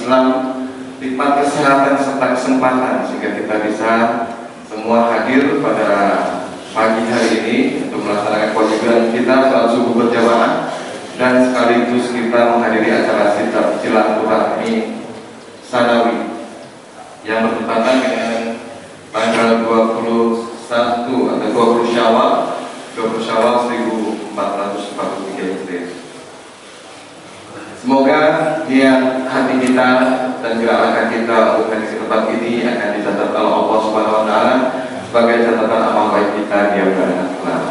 Islam, nikmat kesehatan serta kesempatan sehingga kita bisa semua hadir pada pagi hari ini untuk melaksanakan kewajiban kita salat subuh berjamaah dan sekaligus kita menghadiri acara silaturahmi sanawi yang bertepatan dengan tanggal 21 atau 20 Syawal 1443 Hijriah. Semoga niat hati kita dan gerakan kita untuk hadis tempat ini akan dicatat oleh Allah Subhanahu wa taala sebagai catatan amal baik kita di akhirat kelak.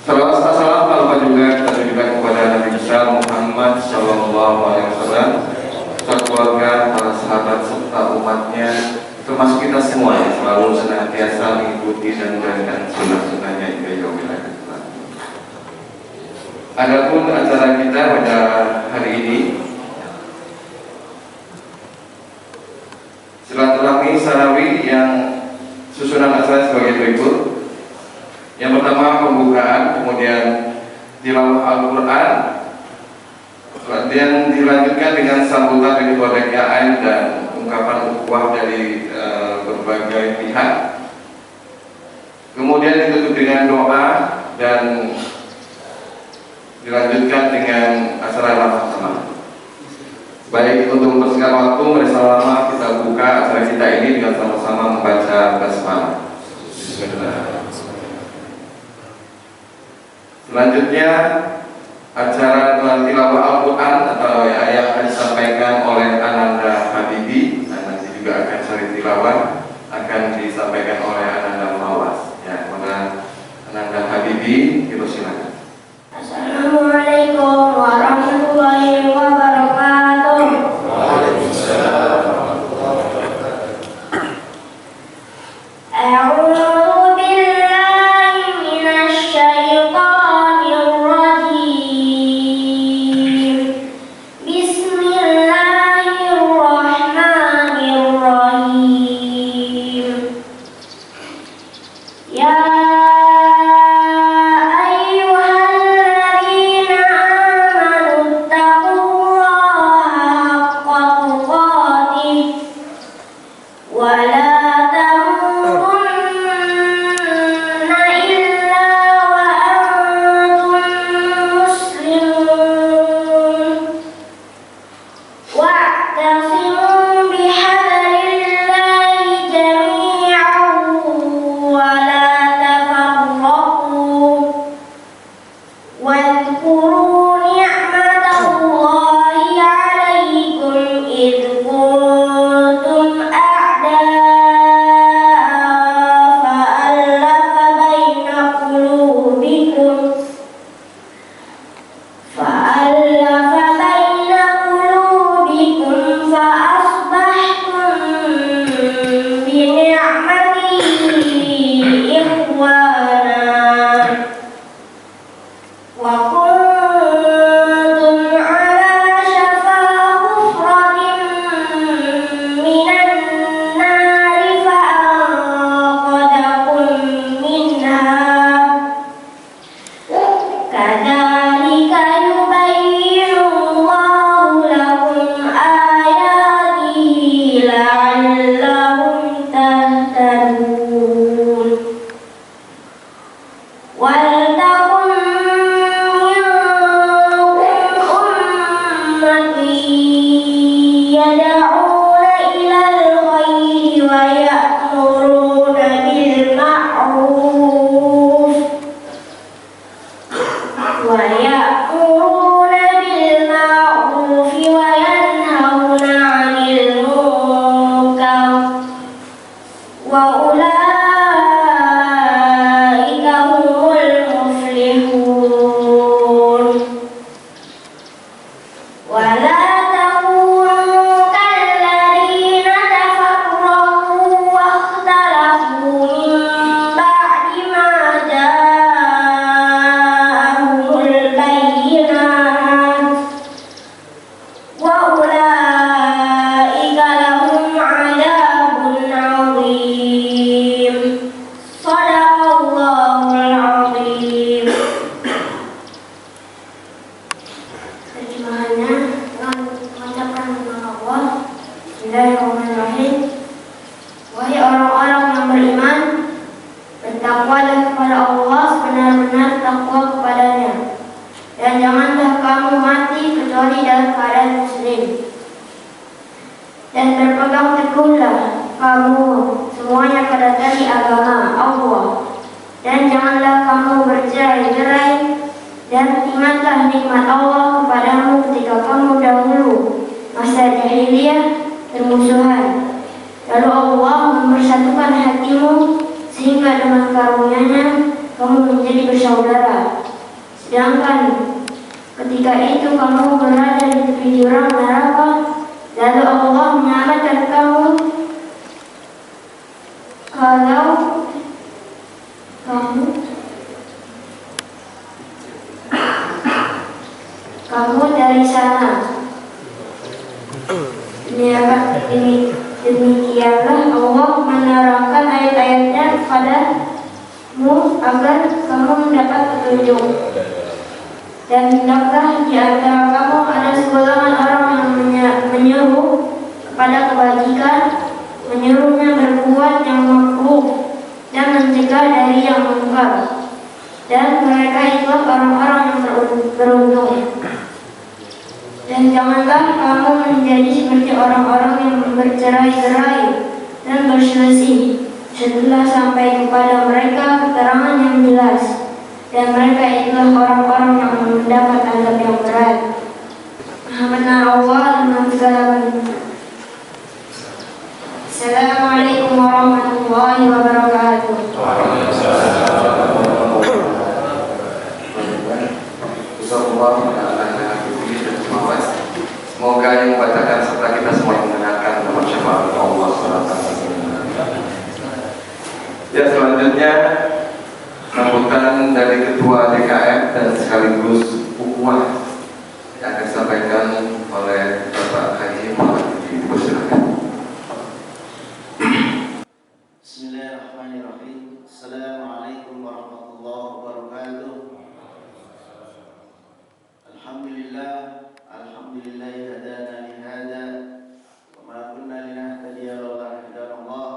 Salawat salam tanpa juga kita tujukan kepada Nabi besar Muhammad sallallahu alaihi wasallam, keluarga, para sahabat serta umatnya, termasuk kita semua yang selalu senantiasa mengikuti dan menjalankan sunnah-sunnahnya hingga yaumil akhir. Adapun acara kita pada hari ini silaturahmi sanawi yang susunan acara sebagai berikut. Yang pertama pembukaan, kemudian tilawah Al-Quran, kemudian dilanjutkan dengan sambutan dari ketua DKN dan ungkapan ukhuwah dari berbagai pihak. Kemudian ditutup dengan doa dan dilanjutkan dengan acara ramah tamah. Baik, untuk mempersingkat waktu, mari sama-sama kita buka acara kita ini dengan sama-sama membaca basmalah. Bismillah. Selanjutnya acara tilawah Al-Quran atau yang akan disampaikan oleh Ananda Habibi, dan nanti juga akan sari tilawah akan disampaikan oleh Ananda Mawas. Ya, kepada Ananda Habibi, silakan. Assalamualaikum warahmatullahi wabarakatuh. Waalaikumsalam. Wala muslim. Dan berpegang teguhlah kamu semuanya pada tali agama Allah. Dan janganlah kamu bercerai-berai, dan ingatlah nikmat Allah kepadamu ketika kamu dahulu masa jahiliyah bermusuhan. Lalu Allah mempersatukan hatimu sehingga dengan karunia-Nya kamu menjadi bersaudara. Sedangkan ketika itu kamu berada di tepi jurang neraka, lalu Allah menyelamatkan kamu kalau kamu dari sana. Demikianlah Allah menerangkan ayat-ayatnya kepadamu agar kamu mendapat petunjuk. Dan hendaklah di antara kamu ada segolongan orang yang menyuruh kepada kebajikan, menyuruhnya berbuat yang makruh dan mencegah dari yang munkar. Dan mereka itulah orang-orang yang beruntung. Dan janganlah kamu menjadi seperti orang-orang yang bercerai-berai dan berselisih setelah sampai kepada mereka keterangan yang jelas. Dan mereka itulah orang-orang yang mendapat azab yang berat. Maha benar Allah dengan segala bentuk. Assalamualaikum warahmatullahi wabarakatuh. Semoga yang membacakan serta kita semua mendengarkan dapat syafaat Allah SWT. Ya, selanjutnya sambutan dari Ketua DKM dan sekaligus ukhuwah yang akan disampaikan oleh Bapak Haji Muhammad Yudi. Silakan. Bismillahirrahmanirrahim. Assalamualaikum warahmatullahi wabarakatuh. Alhamdulillahi hadana li hada wa ma kunna linahtadiya laula an hadana Allah.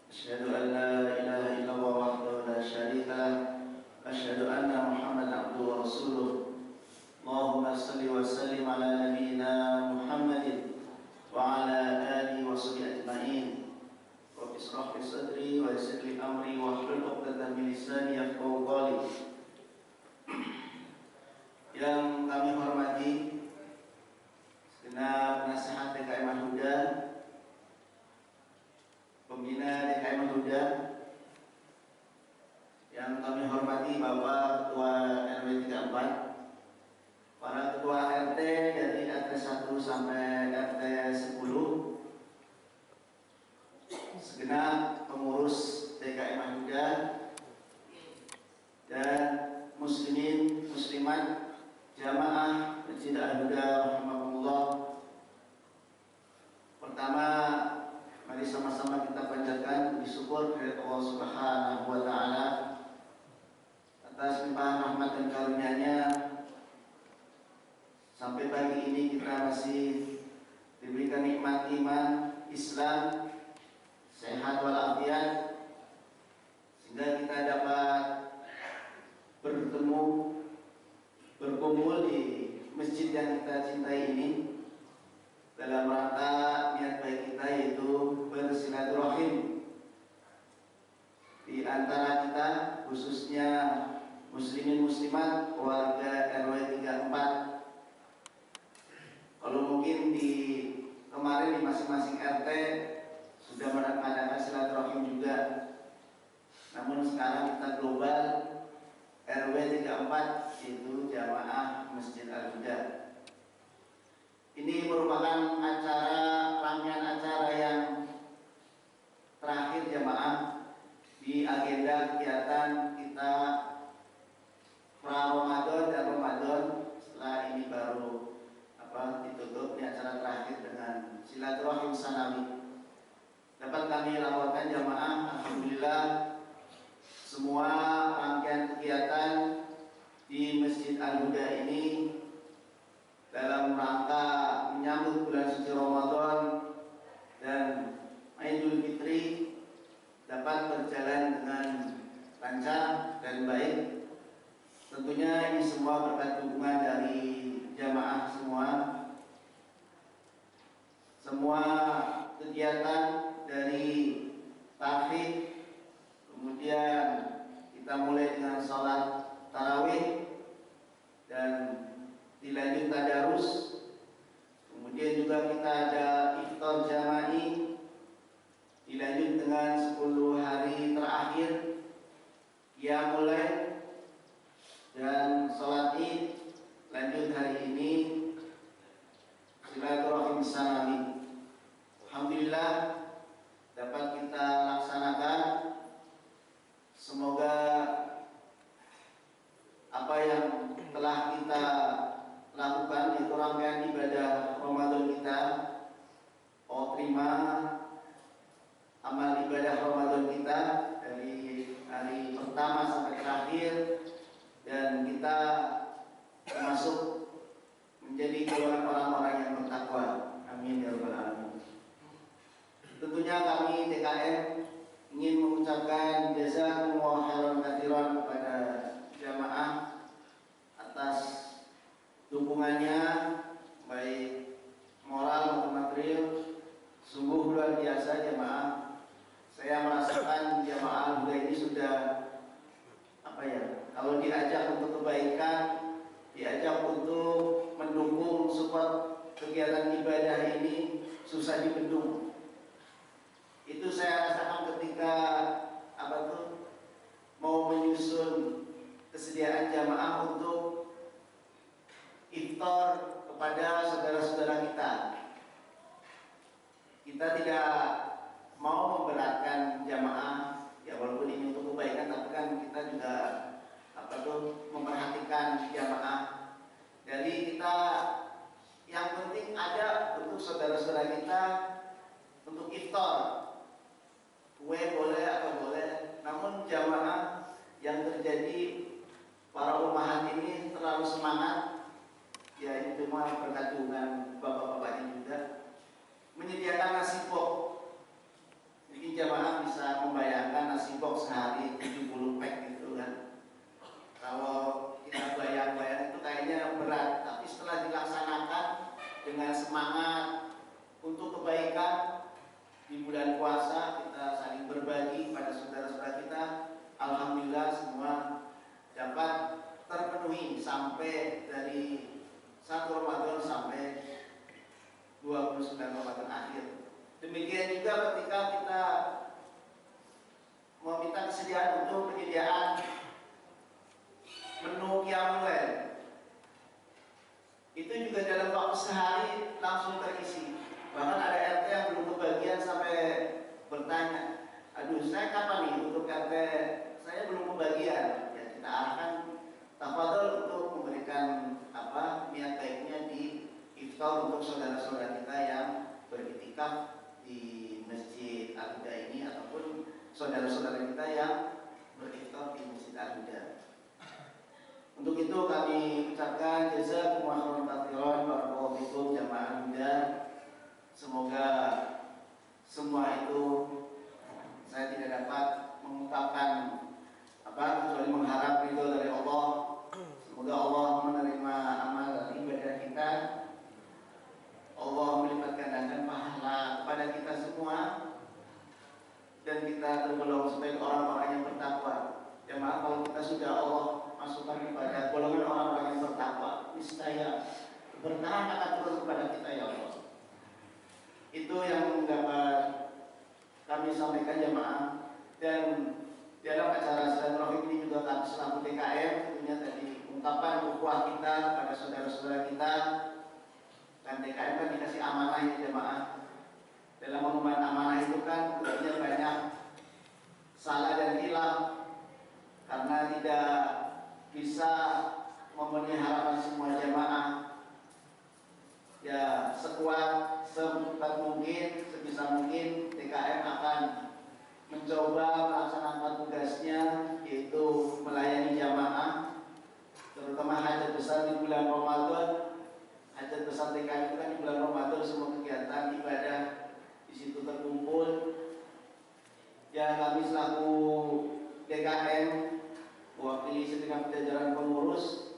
Asyhadu an la ilaha illallah wahdahu la syarika lah. Asyhadu anna Muhammadan abduhu wa rasuluh. Allahumma shalli wa sallim ala nabiyyina Muhammadin wa ala alihi wa sahbihi ajma'in. Rabbi shrah li sadri wa yassir li amri wa hlul 'uqdatam min lisani yafqahu qawli. Yang kami hormati segenap penasihat DKM Al-Huda, pembina DKM Al-Huda, yang kami hormati Bapak Ketua RW 34, para Ketua RT dari RT 1 sampai RT 10, segenap pengurus DKM Al-Huda, dan muslimin, muslimat, jamaah Masjid Al-Huda rahimahumullah. Pertama, mari sama-sama kita panjatkan puji syukur kepada Allah Subhanahu wa taala atas limpahan rahmat dan karunia-Nya. Sampai pagi ini kita masih diberikan nikmat iman, Islam, sehat walafiat, sehingga kita dapat berkumpul di masjid yang kita cintai ini dalam rangka niat baik kita, yaitu bersilaturahim di antara kita, khususnya muslimin muslimat warga RW 34. Kalau mungkin di kemarin di masing-masing RT sudah mengadakan silaturahim juga, namun sekarang kita global RW 34, yaitu jamaah Masjid Al-Huda. Ini merupakan rangkaian acara yang terakhir jamaah di agenda kegiatan kita pra-Ramadan dan Ramadan. Setelah ini baru ditutup di acara terakhir dengan silaturahim sanawi. Dapat kami laporkan jamaah, alhamdulillah semua rangkaian kegiatan di Masjid Al-Huda ini dalam rangka menyambut bulan suci Ramadan dan Idul Fitri dapat berjalan dengan lancar dan baik. Tentunya ini semua berkat dukungan dari jamaah semua, Kemudian juga kita ada iftar jama'i, dilanjut dengan 10 hari terakhir ya mulai, dan sholat id lanjut hari ini silaturahim sanawi. Alhamdulillah dapat kita laksanakan. Semoga apa yang telah kita lakukan yaitu rangkaian ibadah Ramadan kita, terima amal ibadah Ramadan kita dari hari pertama sampai terakhir, dan kita termasuk menjadi golongan orang-orang yang bertakwa. Amin ya rabbal alamin. Tentunya kami TKM ingin mengucapkan jazakumullahu khairan katsiran kepada jamaah atas dukungannya baik moral maupun material. Sungguh luar biasa jamaah. Saya merasakan jamaah juga ini sudah kalau diajak untuk kebaikan, diajak untuk mendukung support kegiatan ibadah ini susah dibendung. Itu saya rasakan ketika mau menyusun kesediaan jamaah untuk iftar kepada saudara-saudara kita. Kita tidak mau memberatkan jamaah, ya walaupun ini untuk kebaikan, tapi kan kita juga memperhatikan jamaah. Jadi kita yang penting ada untuk saudara-saudara kita untuk iftar. Kue boleh atau boleh, namun jamaah yang terjadi para umahat ini terlalu semangat, ya itu mah berkat dengan bapak-bapaknya juga, menyediakan nasi box. Jadi jamaah bisa membayangkan nasi box sehari 70 pack gitu kan. Kalau kita bayang-bayang itu kayaknya berat, tapi setelah dilaksanakan dengan semangat untuk kebaikan di bulan puasa, kita saling berbagi pada saudara-saudara kita. Alhamdulillah semua dapat terpenuhi sampai dari 1 Ramadan sampai 29 Ramadan akhir. Demikian juga ketika kita meminta kesediaan untuk penyediaan menu qiyamul lail, itu juga dalam waktu sehari langsung terisi. Bahkan ada RT yang belum kebagian sampai bertanya, aduh saya kapan nih untuk RT saya belum kebagian. Ya kita arahkan tafadhol untuk memberikan niat baiknya di iftar untuk saudara-saudara kita yang beriktikaf di Masjid Al-Huda ini, ataupun saudara-saudara kita yang beriftar di Masjid Al-Huda. Untuk itu kami ucapkan jazakumullahu khairan barakallahu fikum jamaah Al-Huda. Semoga semua itu saya tidak dapat mengungkapkan kecuali mengharap ridho dari Allah. Semoga Allah menerima amal ibadah kita. Allah melipat gandakan pahala kepada kita semua, dan kita tergolong sebagai orang-orang yang bertakwa. Jemaah, kalau kita sudah Allah masukkan kepada golongan orang-orang yang bertakwa, niscaya keberkahan akan turun kepada kita ya Allah. Itu yang dapat kami sampaikan jemaah. Dan dalam acara silaturahim ini juga kami selaku TKM tentunya tadi ungkapan ukhuwah kita pada saudara-saudara kita. Dan TKM kan dikasih amanah ya jemaah. Dalam mengemban amanah itu kan tentunya banyak salah dan hilaf, karena tidak bisa memenuhi harapan semua jemaah. Ya sekuat sempat mungkin, sebisa mungkin TKM akan mencoba melaksanakan tugasnya, yaitu melayani jamaah, terutama hajat besar di bulan Ramadan. Hajat besar TKM itu kan di bulan Ramadan, semua kegiatan ibadah di situ terkumpul. Ya kami selaku TKM mewakili segenap jajaran pengurus,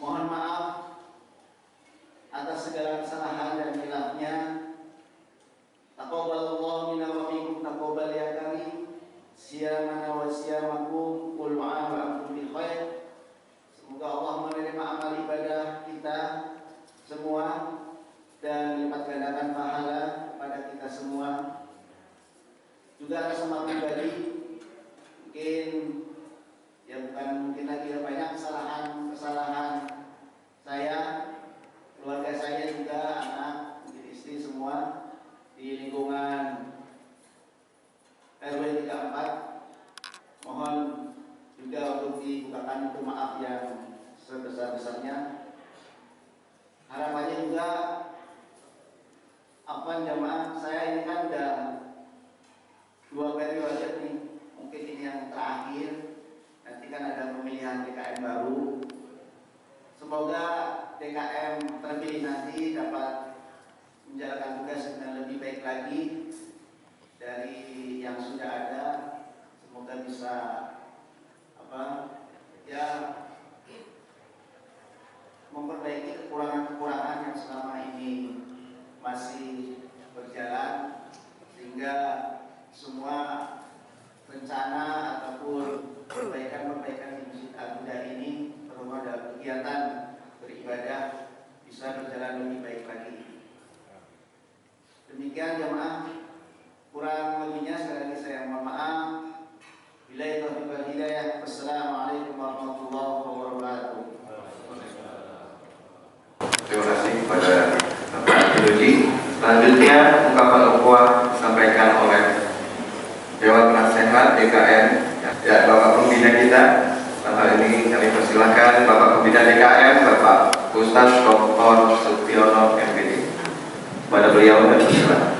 mohon maaf atas segala kesalahan dan khilafnya. Taqabbalallahu minna wa minkum taqabbal ya karim. Siyamana wa siyamakum kullu 'am wa antum bi khair. Semoga Allah menerima amal ibadah kita mendatangkan pahala kepada kita semua. Juga sama pribadi, mungkin bukan mungkin lagi banyak kesalahan saya, keluarga saya juga, anak, istri semua di lingkungan RW 34. Mohon juga untuk dibukakan untuk maaf yang sebesar-besarnya. Harapannya juga jamaah saya ini kan udah 2 periode nih, mungkin ini yang terakhir. Nanti kan ada pemilihan DKM baru. Semoga DKM terpilih nanti dapat menjalankan tugas dengan lebih baik lagi dari yang sudah ada. Semoga bisa memperbaiki kekurangan-kekurangan yang selama ini masih berjalan, sehingga semua rencana ataupun perbaikan-perbaikan di Masjid Al-Huda ini terutama dalam kegiatan beribadah bisa berjalan lebih baik lagi. Demikian jamaah, kurang lebihnya sekali lagi saya mohon maaf. Billahi taufiq wal hidayah. Wassalamualaikum warahmatullahi wabarakatuh. Terima kasih kepada Bapak Dirudi. Selanjutnya ungkapan ukhuwah disampaikan oleh Dewan Penasehat DKM, ya Bapak Pembina kita. Hal ini kami persilahkan Bapak Pembina DKM, Bapak Ustaz Dr. Sutiono MPD. Kepada beliau dan persilakan.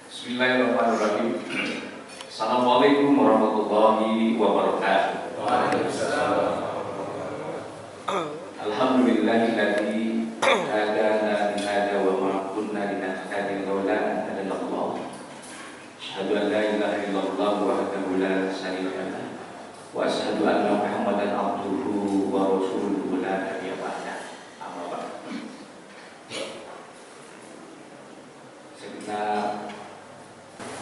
Bismillahirrahmanirrahim. Assalamualaikum warahmatullahi wabarakatuh. Alhamdulillahilladzi hadana li hadza wa ma kunna linahtadiya laula an hadana Allah. Asyhadu an la ilaha illallah wahdahu la syarika lah wa asyhadu anna Muhammadan abduhu wa rasuluhu la nabiyya ba'dah. Amma ba'd. Segenap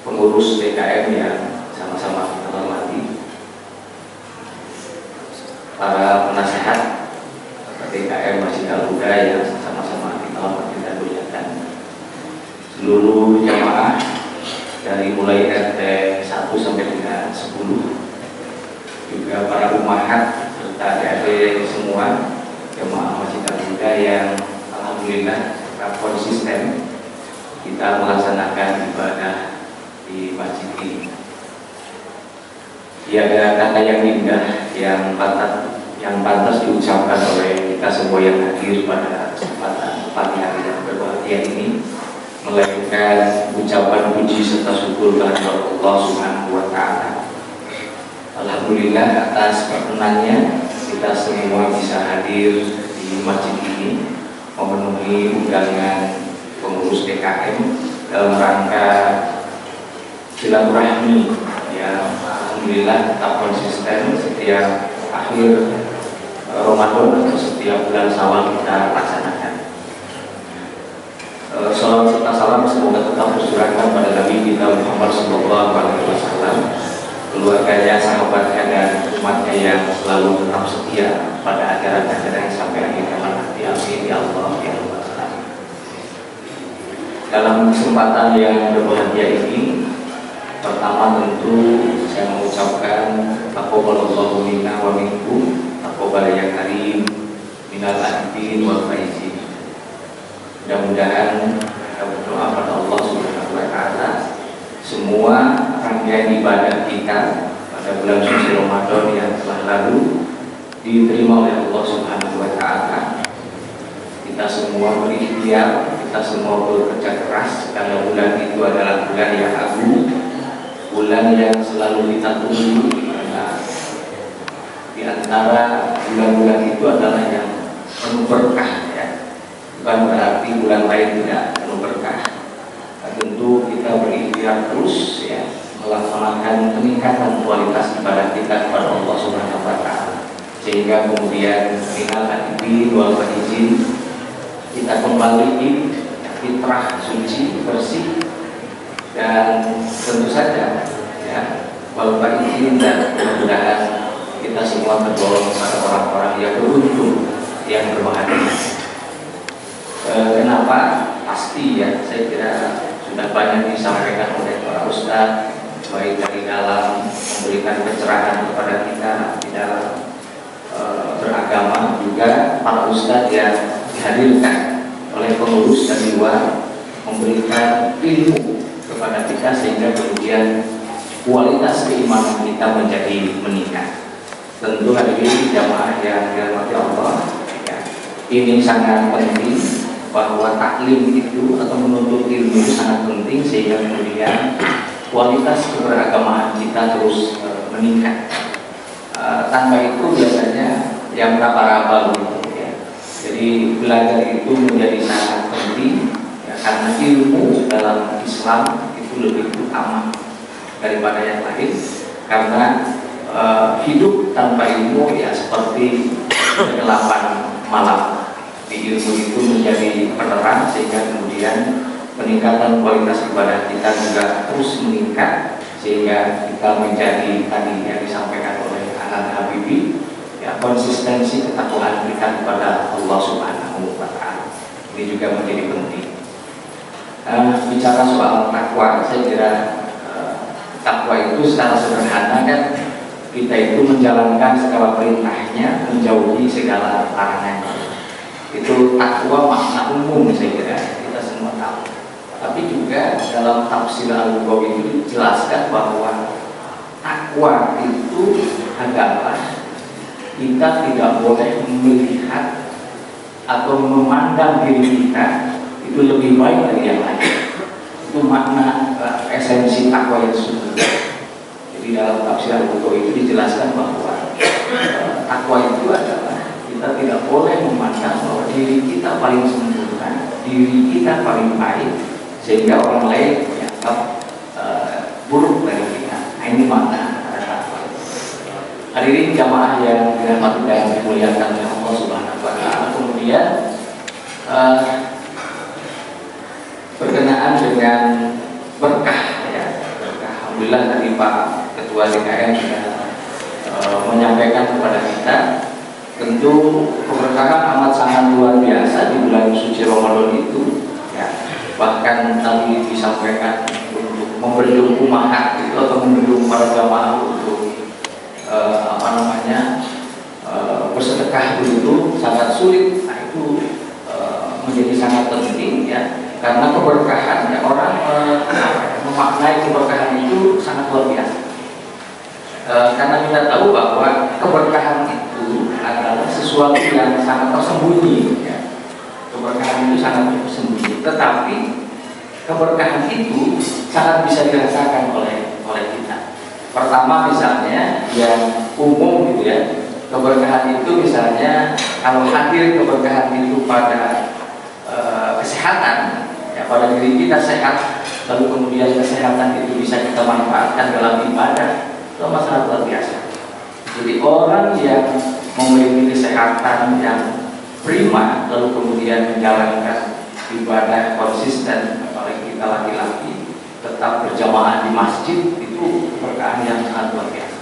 pengurus DKM yang sama-sama kita hormati, para penasehat DKM Masjid Al-Huda yang sama-sama kita hormati dan muliakan, seluruh jamaah dari mulai RT 1 sampai dengan 10, juga para umahat serta adik-adik semua jamaah Masjid Al-Huda yang alhamdulillah tetap konsisten kita melaksanakan ibadah di masjid ini. Tiada kata yang indah yang pantas diucapkan oleh kita semua yang hadir pada kesempatan pagi hari yang berbahagia ini, melainkan ucapan puji serta syukur kepada Allah Subhanahu wa Ta'ala. Alhamdulillah atas perkenannya kita semua bisa hadir di masjid ini memenuhi undangan pengurus DKM dalam rangka silaturahmi yang alhamdulillah tetap konsisten setiap akhir Ramadan atau setiap bulan Syawal kita laksanakan. Salam serta salam semoga tetap tercurahkan pada Nabi kita Muhammad SAW, keluarganya, sahabatnya dan umatnya yang selalu tetap setia pada ajaran-ajaran sampai akhir zaman nanti. Amin ya Allah ya Rabbal alamin. Dalam kesempatan yang berbahagia ini, pertama tentu saya mengucapkan taqabbalallahu minna wa minkum, taqabbal ya karim minal aidin wal faizin. Mudah-mudahan kita berdoa pada Allah Subhanahu wa Ta'ala, semua rangkaian ibadah kita pada bulan suci Ramadan yang telah lalu diterima oleh Allah Subhanahu wa Ta'ala. Kita semua berikhtiar, kita semua bekerja keras karena bulan itu adalah bulan yang agung, bulan yang selalu kita tunggu, karena di antara bulan-bulan itu adalah yang penuh berkah, ya. Bukan berarti bulan lain tidak penuh berkah. Nah, tentu kita berikhtiar terus, ya, melaksanakan peningkatan kualitas ibadah kita kepada Allah Subhanahu wa Ta'ala, sehingga kemudian minal aidin wal faizin kita kembali fitrah suci bersih. Dan tentu saja, ya, walaupun izin dan mudah-mudahan kita semua tergolong pada orang-orang yang beruntung, yang berbahagia. Kenapa juga para ustadz yang dihadirkan oleh pengurus dan luar memberikan ilmu kepada kita sehingga kemudian kualitas keimanan kita menjadi meningkat. Tentu hadirin jamaah yang dirahmati Allah, ya, ini sangat penting bahwa taklim itu atau menuntut ilmu sangat penting sehingga kemudian kualitas keberagamaan kita terus meningkat. Tanpa itu biasanya yang raba-raba gitu ya. Jadi belajar itu menjadi sangat penting ya, karena ilmu dalam Islam itu lebih utama daripada yang lain. Karena hidup tanpa ilmu ya seperti kegelapan malam. Di ilmu itu menjadi penerang sehingga kemudian peningkatan kualitas ibadah kita juga terus meningkat sehingga kita menjadi tadi yang disampaikan oleh Anak Habibie ya, konsistensi ketakwaan kita kepada Allah Subhanahu wa Ta'ala ini juga menjadi penting. Bicara soal takwa, saya kira takwa itu secara sederhana kan kita itu menjalankan segala perintahnya, menjauhi segala larangannya. Itu takwa makna umum, saya kira kita semua tahu. Tapi juga dalam tafsir Al-Lughawi itu dijelaskan bahwa takwa itu adalah kita tidak boleh melihat atau memandang diri kita itu lebih baik dari yang lain. Itu makna esensi takwa yang sesungguhnya. Jadi dalam tafsir Al-Lughawi itu dijelaskan bahwa takwa itu adalah kita tidak boleh memandang bahwa diri kita paling sempurna, diri kita paling baik sehingga orang lain menganggap buruk dari kita. Nah, ini makna takwa. Hadirin jamaah yang dirahmati dan dimuliakan oleh Allah Subhanahu wa Ta'ala. Kemudian berkenaan dengan berkah ya. Berkah. Alhamdulillah tadi Pak Ketua DKM sudah menyampaikan kepada kita. Tentu keberkahan amat sangat luar biasa di bulan suci Ramadan itu ya. Bahkan tadi disampaikan untuk membendung umahat itu atau membendung para jamaah untuk bersedekah itu sangat sulit. Nah itu menjadi sangat penting ya, karena keberkahan ya, orang memaknai keberkahan itu sangat luar biasa. Karena kita tahu bahwa keberkahan itu adalah sesuatu yang sangat tersembunyi ya. Keberkahan itu sangat tersembunyi, tetapi keberkahan itu sangat bisa dirasakan oleh kita. Pertama misalnya yang umum gitu ya, keberkahan itu misalnya kalau hadir keberkahan itu pada kesehatan ya, pada diri kita sehat, lalu kemudian kesehatan itu bisa kita manfaatkan dalam ibadah, itu masalah luar biasa. Jadi orang yang memiliki kesehatan yang prima lalu kemudian menjalankan ibadah konsisten, apalagi kita laki-laki tetap berjamaah di masjid, itu keberkahan yang sangat luar biasa.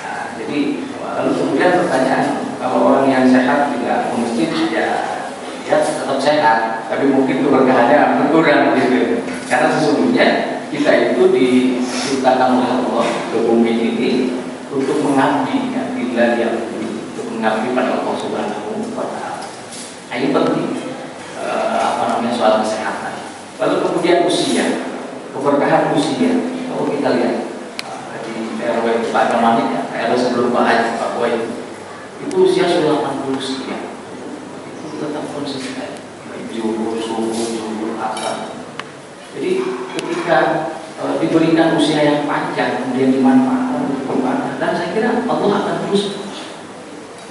Nah, jadi lalu kemudian pertanyaan, kalau orang yang sehat tidak ke masjid ya tetap sehat, tapi mungkin keberkahannya berkurang gitu. Karena sesungguhnya kita itu diciptakan oleh Allah ke bumi ini untuk mengabdi ya, untuk mengabdi pada Allah Subhanahu wa Ta'ala. Nah, ini penting soal kesehatan. Lalu kemudian usia, keberkahan usia. Kalau kita lihat di RW Pak Damani ya, RW sebelum Pak Haji, Pak Boy itu usia sudah 80 sekian. Itu tetap konsisten. Zuhur, asar. Jadi ketika diberikan usia yang panjang kemudian dimanfaatkan untuk beribadah, dan saya kira Allah akan terus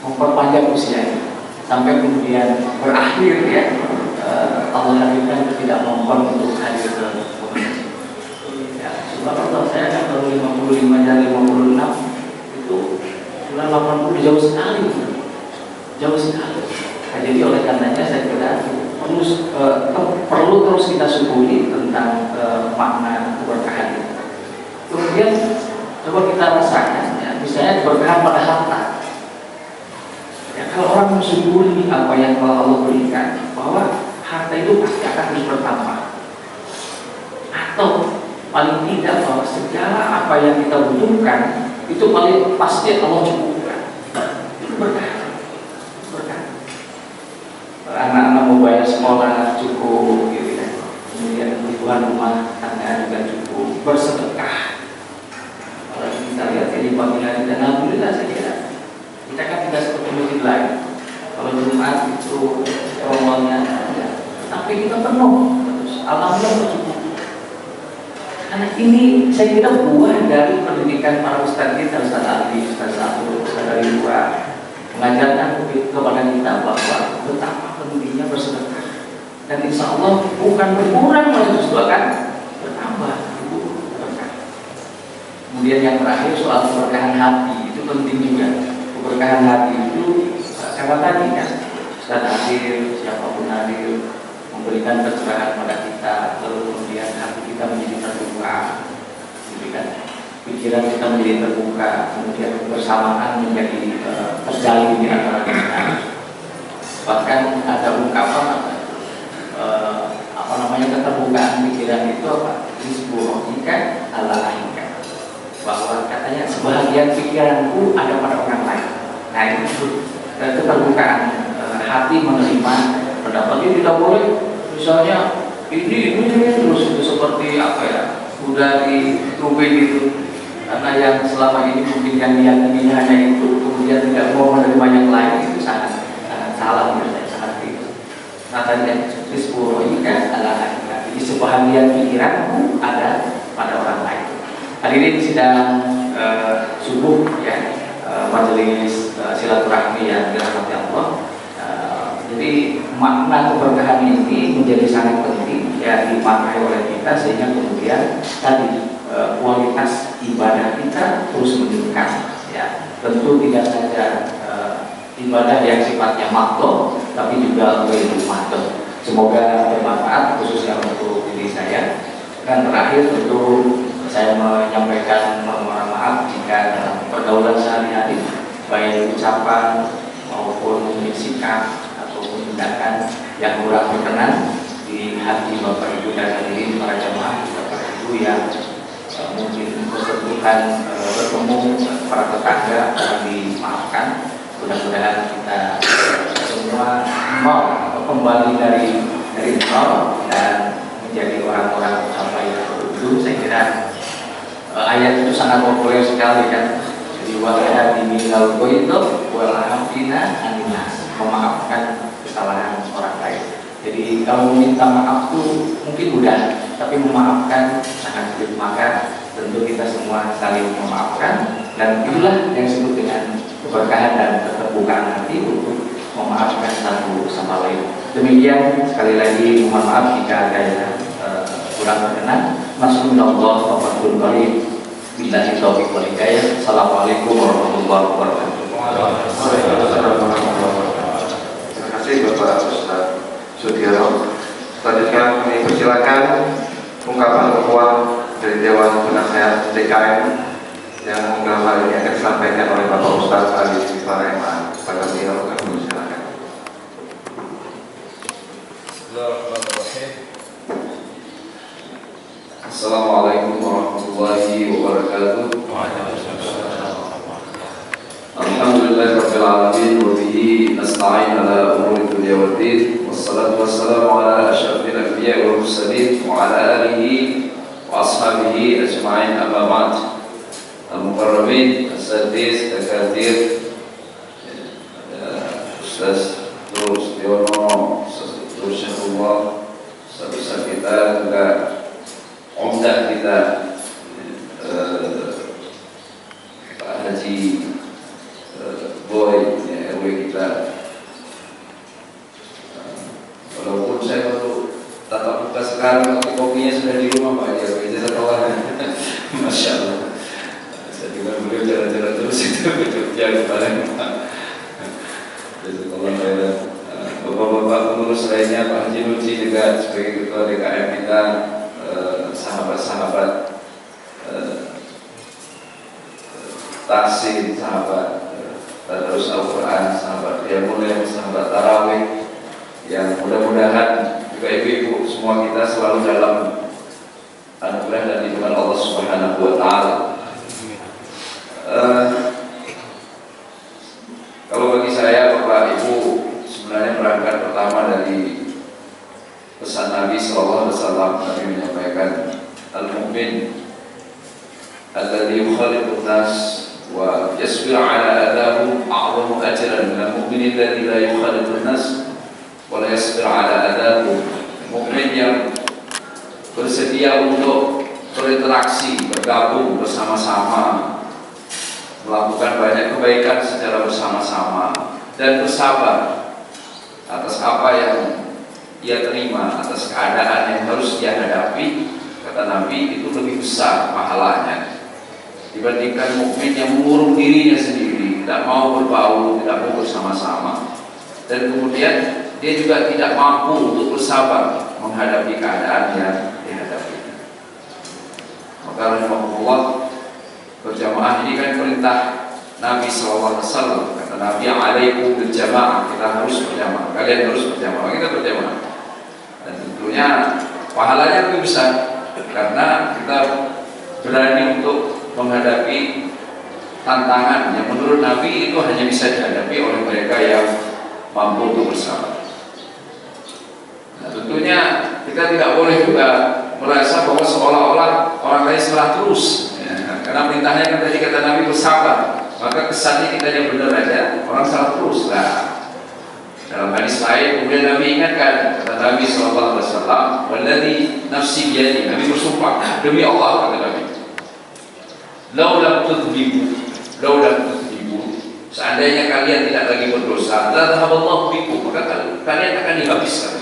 memperpanjang usianya sampai kemudian berakhir ya. Allah hadirkan tidak mohon untuk hadir ke masjid. Ya, subhanallah, saya kan baru 55 dan 56 itu bulan 80 jauh sekali. Nah, jadi oleh karenanya saya kira perlu terus kita syukuri tentang makna keberkahan itu. Kemudian coba kita rasakan ya, misalnya keberkahan pada harta. Ya, kalau orang mensyukuri apa yang Allah berikan, bahwa harta itu pasti akan terus bertambah. Atau paling tidak bahwa segala apa yang kita butuhkan itu paling pasti Allah cukupkan. Itu berkah. Kalau Jumat itu rombongan ada, tapi kita penuh terus. Alhamdulillah bersyukur. Karena ini saya kira buah dari pendidikan para ustaz kita, Ustaz Ali, Ustaz Abdul, Ustaz Ridwan, mengajarkan kepada kita bahwa betapa pentingnya bersedekah. Dan insya Allah bukan berkurang, malah justru akan bertambah. Kemudian yang terakhir soal keberkahan hati, itu penting juga. Keberkahan hati itu karena tadi kan Ustaz hadir, siapapun hadir, memberikan pencerahan pada kita, lalu kemudian hati kita menjadi terbuka, memberikan pikiran kita menjadi terbuka, kemudian kebersamaan menjadi terjalin di antara kita. Bahkan ada ungkapan keterbukaan pikiran itu apa? Disburohika ala ahika, bahwa katanya sebahagian pikiranku ada pada orang lain. Nah itu keterbukaan hati menerima pendapat. Ini tidak boleh misalnya ini terus itu seperti apa ya, udah ditubing gitu, karena yang selama ini mungkin yang diyakini hanya itu, kemudian tidak mau menerima yang lain, itu sangat salah menurut saya, sangat keliru. Katanya disepuro ini kan adalah hakikat. Jadi sebahagian pikiranku ada pada orang lain. Hadirin sidang subuh ya, majelis silaturahmi yang dirahmati Allah. Jadi makna keberkahan ini menjadi sangat penting ya dipakai oleh kita, sehingga kemudian tadi kualitas ibadah kita terus meningkat ya. Tentu tidak saja ibadah yang sifatnya makhluk, tapi juga lebih makhluk. Semoga bermanfaat khususnya untuk diri saya. Dan terakhir tentu saya menyampaikan mohon maaf jika dalam pergaulan sehari-hari baik ucapan maupun sikap ataupun tindakan yang kurang berkenan di hati Bapak Ibu dan hadirin para jemaah, Bapak Ibu yang mungkin bersentuhan bertemu para tetangga, mohon dimaafkan. Mudah-mudahan kita semua mau kembali dari nol dan menjadi orang-orang sampai dulu. Saya kira ayat itu sangat populer sekali kan. Jadi wala minal goito wala afina aninas, memaafkan kesalahan orang lain. Jadi kalau meminta maaf itu mungkin mudah, tapi memaafkan sangat sulit. Maka tentu kita semua saling memaafkan, dan itulah yang disebut dengan keberkahan dan keterbukaan hati untuk memaafkan satu sama lain. Demikian, sekali lagi mohon maaf jika ada yang kurang berkenan. Masya-Allah wa fadlul karim. Billahi taufiq wal hidayah. Assalamualaikum warahmatullahi wabarakatuh. Terima kasih Bapak Ustaz Sudiro. Selanjutnya kami persilakan ungkapan ketua dari Dewan Penasehat DKM yang dalam hal ini akan disampaikan oleh Bapak Ustaz Ali Sifarema. Pada beliau kami persilakan. Assalamualaikum warahmatullahi wabarakatuh. Alhamdulillahirabbil alamin wa bihi nasta'in ala umuri dunya waddin. Wassalatu wassalamu ala asyrafil anbiya'i wal mursalin wa ala alihi wa ashabihi ajma'in, amma ba'd. Al-mukarramin, as-sadis, dakatir, Ustaz Terus Diono, Ustaz Terus Syekhullah, Ustaz kita juga Umdah kita, Pak Haji Boy, RW kita. Walaupun saya baru tatap muka sekarang, tapi kopinya sudah di rumah Pak RW. Jazakallah. Masya Allah. Saya juga beliau jalan-jalan terus itu Jogja kemarin. Jazakallah khairan. Bapak-bapak pengurus lainnya, Pak Haji Nuci juga sebagai ketua DKM kita, sahabat-sahabat Tahsin, sahabat Tadarus Al-Quran, sahabat Qiyamul, sahabat Tarawih, yang mudah-mudahan juga ibu-ibu semua kita selalu dalam anugerah dan lindungan Allah Subhanahu wa Ta'ala. Kalau bagi saya, Bapak Ibu, sebenarnya berangkat pertama dari pesan Nabi SAW. Nabi menyampaikan, al-mu'min alladhi yukhaliqun nas ويصبر على أذاهم أعظم أجرا من المؤمن الذي لا يخالط الناس ولا يصبر على أذاهم. Mukmin yang bersedia untuk berinteraksi, bergabung bersama-sama, melakukan banyak kebaikan secara bersama-sama, dan bersabar atas apa yang ia terima, atas keadaan yang harus dia hadapi. Kata Nabi, itu lebih besar pahalanya dibandingkan mukmin yang mengurung dirinya sendiri, tidak mau berbaur, tidak mau bersama-sama, dan kemudian dia juga tidak mampu untuk bersabar menghadapi keadaan yang dihadapi. Maka rahimahullah, berjamaah ini kan perintah Nabi SAW. Kata Nabi, alaikum bil jamaah, kita harus berjamaah, kalian harus berjamaah, kita berjamaah. Dan tentunya pahalanya lebih besar karena kita berani untuk menghadapi tantangan yang menurut Nabi itu hanya bisa dihadapi oleh mereka yang mampu untuk bersabar. Nah, tentunya kita tidak boleh juga merasa bahwa seolah-olah orang lain salah terus, ya, karena perintahnya kan tadi kata Nabi bersabar, maka kesannya kita yang benar aja, orang salah terus lah. Dalam hadis lain kemudian Nabi ingatkan, kata Nabi SAW, walladzi nafsi biyadi, Nabi bersumpah demi Allah, kata Nabi, lau lam tudhibu, seandainya kalian tidak lagi berdosa, la dhahaballahu bikum, maka kalian akan dihabiskan.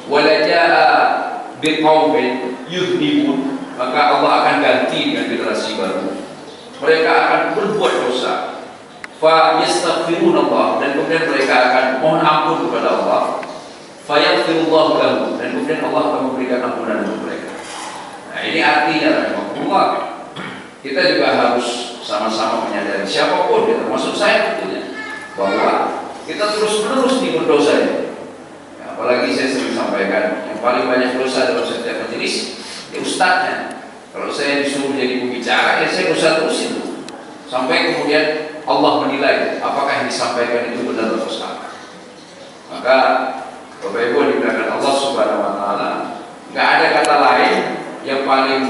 Wala jaa biqaumin yudhnibun, maka Allah akan ganti dengan generasi baru, mereka akan berbuat dosa, fa yastaghfirunallah, dan kemudian mereka akan mohon ampun kepada Allah, fa yaghfirullahu lahum, dan kemudian Allah akan memberikan ampunan untuk mereka. Nah, ini artinya rahimahullah, kita juga harus sama-sama menyadari, siapapun, ya, termasuk saya tentunya, bahwa kita terus-menerus berdosa ya. Apalagi saya sering sampaikan, yang paling banyak dosa dalam setiap majelis ya ustadznya. Kalau saya disuruh jadi pembicara, ya saya dosa terus itu, sampai kemudian Allah menilai apakah yang disampaikan itu benar atau salah. Maka Bapak Ibu dimuliakan Allah Subhanahu Wa Taala, nggak ada kata lain yang paling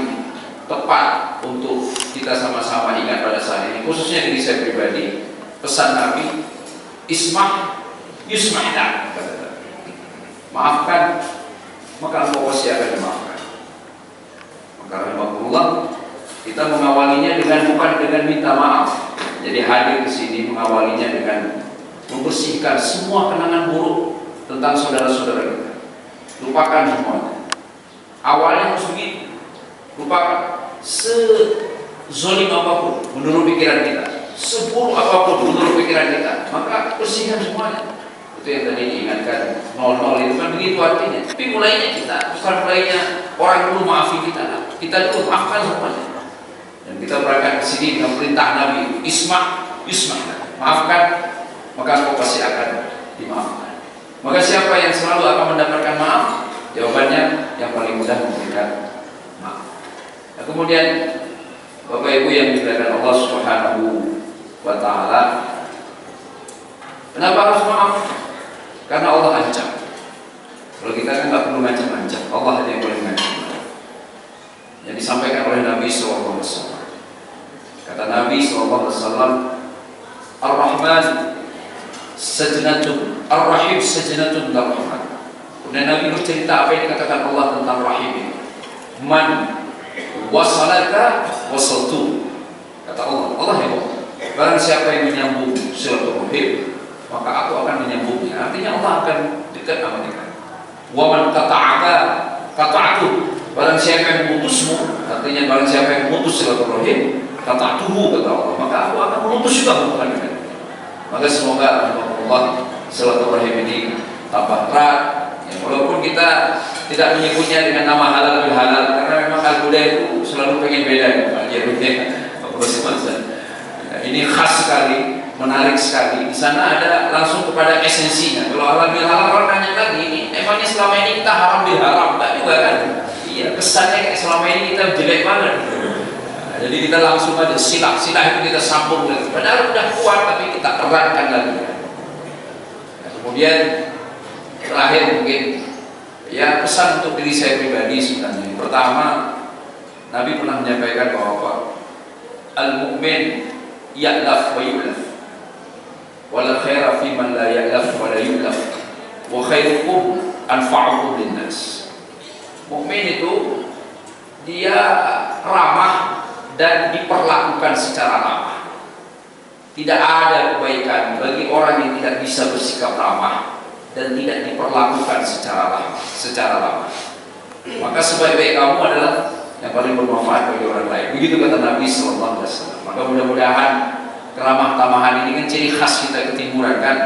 tepat untuk kita sama-sama ingat pada saat ini, khususnya diri saya pribadi. Pesan Nabi, ismah yusmahna, maafkan maka engkau pasti akan dimaafkan. Maka rahimahullah, kita mengawalinya bukan dengan minta maaf. Jadi hadir di sini mengawalinya dengan membersihkan semua kenangan buruk tentang saudara-saudara kita. Lupakan semuanya. Awalnya harus begitu. Lupakan. Sezolim apapun menurut pikiran kita, seburuk apapun menurut pikiran kita, maka bersihkan semuanya. Itu yang tadi diingatkan, 00 itu kan begitu artinya. Tapi mulainya kita, bukan mulainya orang dulu maafi kita dulu maafkan semuanya. Dan kita berangkat ke sini dengan perintah Nabi, isma, maafkan, maka kau pasti akan dimaafkan. Maka siapa yang selalu akan mendapatkan maaf? Jawabannya yang paling mudah memberikan maaf. Nah, kemudian Bapak Ibu yang dimuliakan Allah Subhanahu Wa Taala, kenapa harus maaf? Karena Allah ancam. Kalau kita kan nggak perlu ngancam-ngancam, Allah aja yang boleh ngancam. Yang disampaikan oleh Nabi SAW. Kata Nabi SAW, Ar-Rahman sajnatun, Ar-Rahim sajnatun dar-Rahman. Kemudian Nabi bercerita apa yang dikatakan Allah tentang Rahim ini. Man wasalaka wasaltu, kata Allah, Allah ya Allah, barang siapa yang menyambung silaturahim, maka aku akan menyambungnya. Artinya Allah akan dekat sama kita. Wa man qata'aka qata'tu, barang siapa yang memutusmu, artinya barang siapa yang memutus silaturahim, qata'tuhu, kata Allah, maka aku akan memutus juga hubungan dengan dia. Maka semoga Allah silaturahim ini tambah erat. Ya, walaupun kita tidak menyebutnya dengan nama halal bil halal, karena memang Al-Huda itu selalu pengen beda ya, ini khas sekali, menarik sekali. Di sana ada langsung kepada esensinya. Kalau halal bil halal, orang tanya lagi, ini emangnya selama ini kita haram bil haram? Enggak juga kan? Iya, kesannya kayak selama ini kita jelek banget. Nah, jadi kita langsung aja silah itu kita sambung lagi. Padahal udah kuat tapi kita eratkan lagi. Nah, kemudian terakhir mungkin ya pesan untuk diri saya pribadi sebenarnya. Pertama, Nabi pernah menyampaikan bahwa al-mu'min ya'laf wa yu'laf, wala khaira fi man la ya'laf wa la yu'laf, wa khairukum anfa'ukum linnas. Mukmin itu dia ramah dan diperlakukan secara ramah. Tidak ada kebaikan bagi orang yang tidak bisa bersikap ramah dan tidak diperlakukan secara ramah. Maka sebaik-baik kamu adalah yang paling bermanfaat bagi orang lain. Begitu kata Nabi SAW. Maka mudah-mudahan keramah tamahan ini kan ciri khas kita ketimuran kan,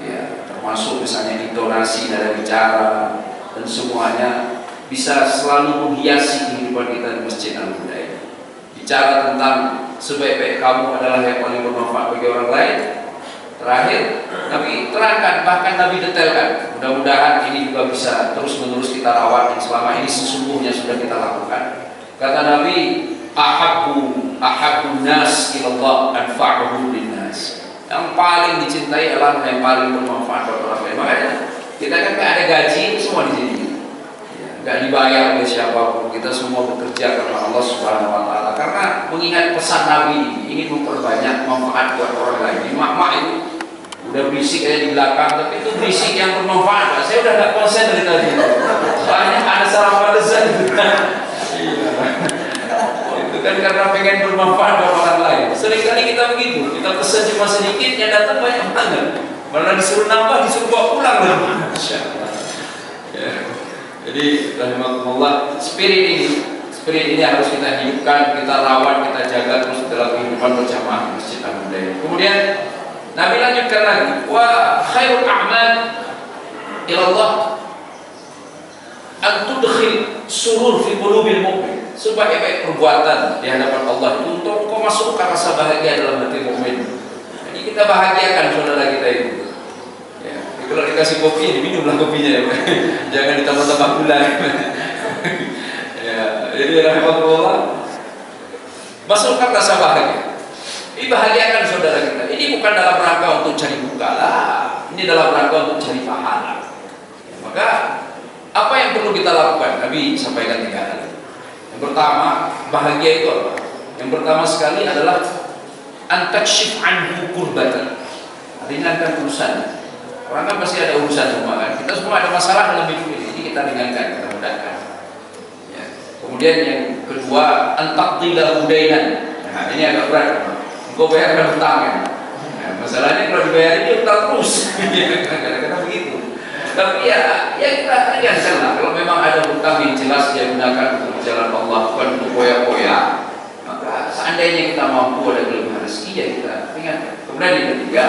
ya, termasuk misalnya intonasi dari bicara dan semuanya bisa selalu menghiasi kehidupan kita di Masjid Al-Huda. Bicara tentang sebaik-baik kamu adalah yang paling bermanfaat bagi orang lain. Terakhir, Nabi terangkan, bahkan Nabi detailkan. Mudah-mudahan ini juga bisa terus-menerus kita rawat yang selama ini sesungguhnya sudah kita lakukan. Kata Nabi, ahabbu nas ilallah anfa'uhum linnas. Yang paling dicintai adalah yang paling bermanfaat bagi orang lain. Makanya kita kan ada gaji semua di sini. Gak dibayar oleh siapapun, kita semua bekerja karena Allah Subhanahu Wa Taala. Karena mengingat pesan Nabi ini memperbanyak manfaat buat orang lain. Mak-mak itu udah berisik aja di belakang, tapi itu berisik yang bermanfaat. Saya udah gak konsen dari tadi. Soalnya ada sarapan lezat. Itu kan karena pengen bermanfaat buat orang lain. Seringkali kita begitu, kita pesan cuma sedikit, yang datang banyak banget. Malah disuruh nambah, disuruh bawa pulang. Masya Allah. Ya. Jadi rahimahullah, spirit ini harus kita hidupkan, kita rawat, kita jaga terus dalam kehidupan berjamaah di Masjid Al-Huda. Kemudian Nabi lanjutkan lagi, wa khairul a'mal ila Allah an tudkhil surur fi qulubil mu'min. Sebaik-baik perbuatan di hadapan Allah itu untuk kau masukkan rasa bahagia dalam hati mukmin. Jadi kita bahagiakan saudara kita itu. Kalau dikasih kopi, diminumlah kopinya ya. Jangan ditambah-tambah gula. Ya, jadi rahmatullah, masukkan rasa bahagia. Ini bahagiakan saudara kita. Ini bukan dalam rangka untuk cari muka lah. Ini dalam rangka untuk cari pahala. Ya, maka apa yang perlu kita lakukan? Nabi sampaikan 3 hal. Yang pertama, bahagia itu apa? Yang pertama sekali adalah antakshif anhu kurbatan. Ringankan urusannya. Orang kan pasti ada urusan semua kan. Kita semua ada masalah dalam hidup ini. Jadi kita ringankan, kita mudahkan. Ya. Kemudian yang kedua, antaqdilahu dainan. Nah, ini agak berat. Engkau bayarkan hutangnya. Nah, masalahnya kalau dibayar ini hutang terus. Kadang-kadang begitu. Tapi ya kita ringankan lah. Kalau memang ada hutang yang jelas dia gunakan untuk jalan Allah, bukan untuk poya-poya. Maka seandainya kita mampu ada kelebihan rezeki ya kita ringankan. Kemudian yang ketiga,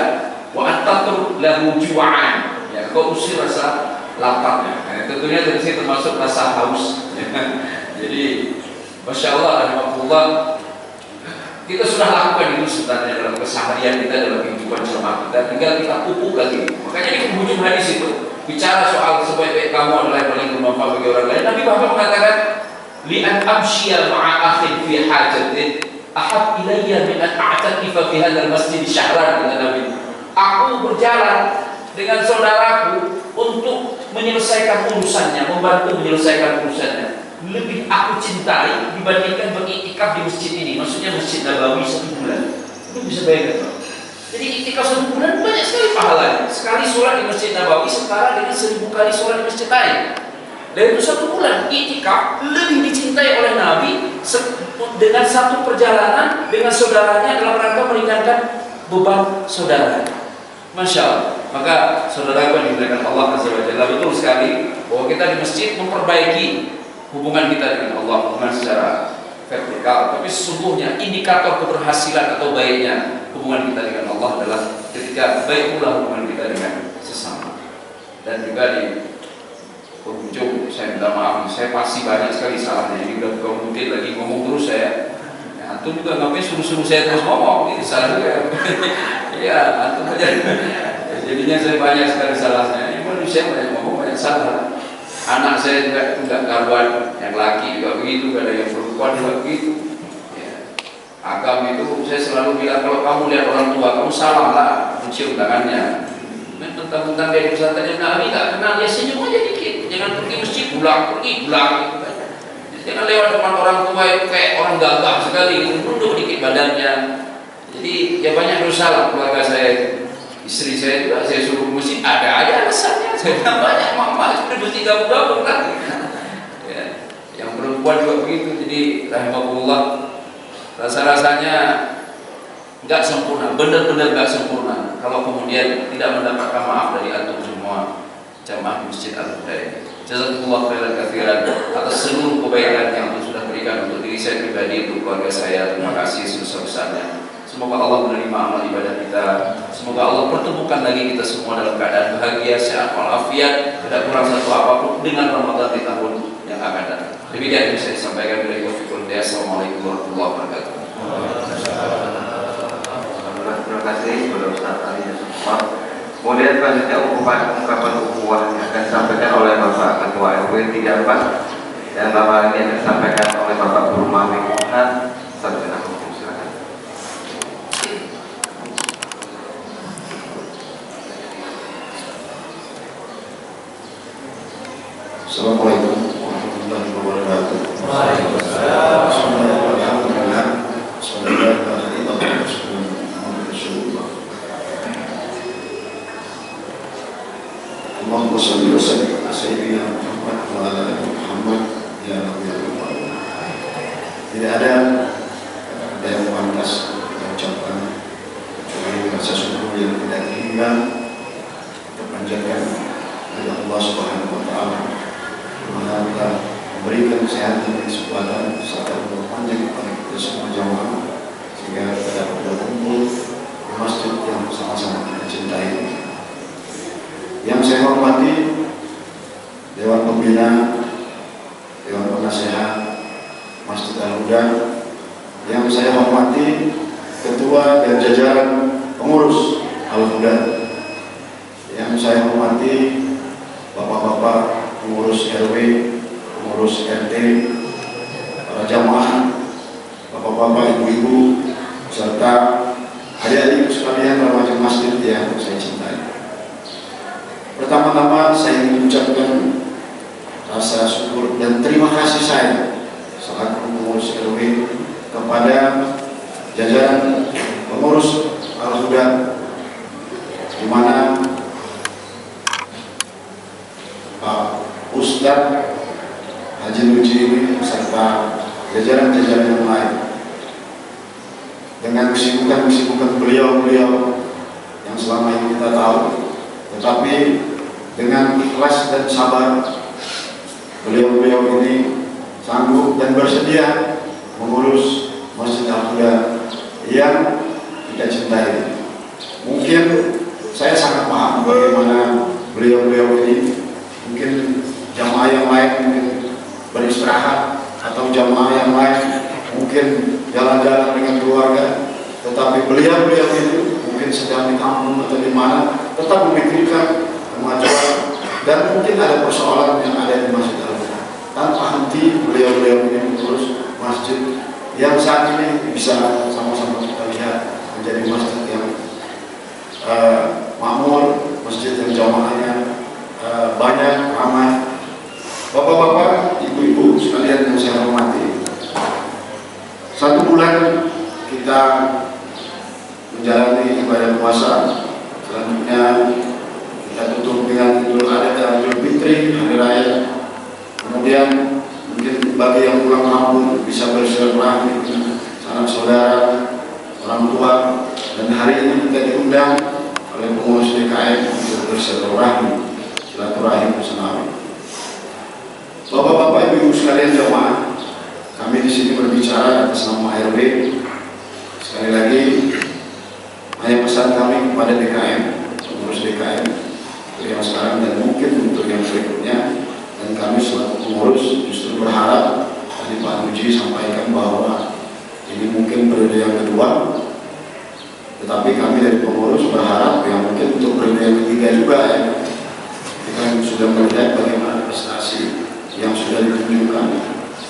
wa antatur lahu ju'an, ya kau usir rasa laparnya. Tentunya dari sini termasuk rasa haus. Jadi masya Allah, alhamdulillah, kita sudah lakukan itu sebenarnya dalam keseharian kita, dalam kehidupan jemaah kita. Tinggal kita pupuk lagi. Makanya di ujung hadis itu bicara soal sebaik-baik kamu adalah yang paling bermanfaat bagi orang lain. Nabi bahkan mengatakan, li an amshiya ma'a akhin fi hajatin ahab ilayya min an a'takifa fi hadzal masjid syahran. Kata Nabi, aku berjalan dengan saudaraku untuk menyelesaikan urusannya, membantu menyelesaikan urusannya, lebih aku cintai dibandingkan beriktikaf di masjid ini. Maksudnya Masjid Nabawi 1 bulan. Itu bisa bayangkan. Jadi iktikaf 1 bulan banyak sekali pahalanya. Sekali sholat di Masjid Nabawi setara dengan 1000 kali sholat di masjid lain. Dan itu 1 bulan iktikaf lebih dicintai oleh Nabi dengan satu perjalanan dengan saudaranya dalam rangka meringankan beban saudara. Masya Allah. Maka saudara yang dimuliakan Allah Azza wa Jalla, betul sekali bahwa kita di masjid memperbaiki hubungan kita dengan Allah, hubungan secara vertikal. Tapi sesungguhnya indikator keberhasilan atau baiknya hubungan kita dengan Allah adalah ketika baik pula hubungan kita dengan sesama. Dan juga di penghujung saya minta maaf, saya pasti banyak sekali salahnya. Ini udah mungkin lagi ngomong terus saya. Antum juga ngapain suruh-suruh saya terus ngomong, ini salah juga. Iya, antum aja. Jadinya saya banyak sekali salahnya. Ini manusia banyak ngomong, banyak salah. Anak saya juga enggak karuan, yang laki juga begitu, ada yang perempuan juga begitu. Ya. Agam itu saya selalu bilang, kalau kamu lihat orang tua, kamu salah lah mencium tangannya. Tentang-tentang dari pesantren Nabi nggak kenal, ya senyum aja dikit. Jangan pergi masjid, pulang, pergi, pulang. Jangan lewat depan orang tua itu kayak orang gagah sekali, nunduk dikit badannya. Jadi ya banyak dosa lah keluarga saya itu. Istri saya juga saya suruh musik, ada aja alasannya. Saya bilang banyak mama sudah mesti gabung-gabung lagi. Ya, yang perempuan juga begitu. Jadi rahimahullah, rasa-rasanya nggak sempurna, benar-benar nggak sempurna. Kalau kemudian tidak mendapatkan maaf dari antum semua jamaah Masjid Al-Huda ini. Jazakumullah khairan katsiran atas seluruh kebaikan yang Allah sudah berikan untuk diri saya pribadi, untuk keluarga saya. Terima kasih sebesar-besarnya. Semoga Allah menerima amal ibadah kita. Semoga Allah pertemukan lagi kita semua dalam keadaan bahagia, sehat walafiat, tidak kurang satu apapun dengan Ramadan di tahun yang akan datang. Demikian yang bisa disampaikan dari Wafiqul Dia. Assalamualaikum warahmatullahi wabarakatuh. Terima kasih kepada Ustaz Ali Yusuf. Kemudian selanjutnya ungkapan ukhuwah yang akan disampaikan oleh Bapak Ketua RW 34 dan Bapak ini akan disampaikan oleh Bapak Burma Mingguhan. Sarjana Hukum, silakan. Assalamualaikum warahmatullahi wabarakatuh. Waalaikumsalam. Alhamdulillah. Allahumma shalli wa sallim ala sayyidina Muhammad wa ala ali Muhammad ya rabbi alamin. Tidak ada yang pantas kita ucapkan kecuali rasa syukur yang tidak terhingga terpanjatkan kepada Allah Subhanahu wa taala. Mana kita memberikan kesehatan dan kesempatan serta umur panjang kepada kita semua jamaah sehingga kita dapat berkumpul di masjid yang sama-sama kita cintai. Yang saya hormati Dewan Pembina, Dewan Penasehat Masjid Al-Huda, yang saya hormati Ketua dan jajaran pengurus Al-Huda, yang saya hormati Bapak-bapak pengurus RW, pengurus RT, para jamaah, bapak-bapak, ibu-ibu, serta adik-adik sekalian remaja masjid yang saya cintai. Pertama-tama saya ingin mengucapkan rasa syukur dan terima kasih saya selaku pengurus RW kepada jajaran pengurus Al-Huda, di mana Pak Ustadz Haji Luji ini serta jajaran-jajaran yang lain dengan kesibukan beliau yang selama ini kita tahu, tetapi dengan ikhlas dan sabar beliau ini sanggup dan bersedia mengurus Masjid Al-Huda yang kita cintai. Mungkin saya sangat paham bagaimana beliau ini, mungkin jamaah yang lain mungkin beristirahat atau jamaah yang lain mungkin jalan-jalan dengan keluarga, tetapi beliau ini mungkin sedang di kampung atau di mana tetap memikirkan kemajuan dan mungkin ada persoalan yang ada di Masjid Al-Huda. Tanpa henti beliau ini mengurus masjid yang saat ini bisa sama-sama kita lihat menjadi masjid yang makmur, masjid yang jamaahnya banyak, ramai. Bapak-bapak, ibu-ibu sekalian yang saya hormati, 1 bulan kita menjalani ibadah puasa, selanjutnya kita tutup dengan Idul Adha dan Idul Fitri, hari raya. Kemudian mungkin bagi yang pulang kampung bisa bersilaturahmi dengan sanak saudara, orang tua, dan hari ini kita diundang oleh pengurus DKM untuk bersilaturahmi bersama. Bapak-bapak, ibu-ibu sekalian jemaah, kami di sini berbicara atas nama RW. Sekali lagi, hanya pesan kami kepada DKM, pengurus DKM yang sekarang dan mungkin untuk yang berikutnya, dan kami selaku pengurus justru berharap tadi Pak Nuji sampaikan bahwa ini mungkin periode yang kedua, tetapi kami dari pengurus berharap yang mungkin untuk periode yang ketiga juga ya. Kita sudah melihat bagaimana prestasi yang sudah ditunjukkan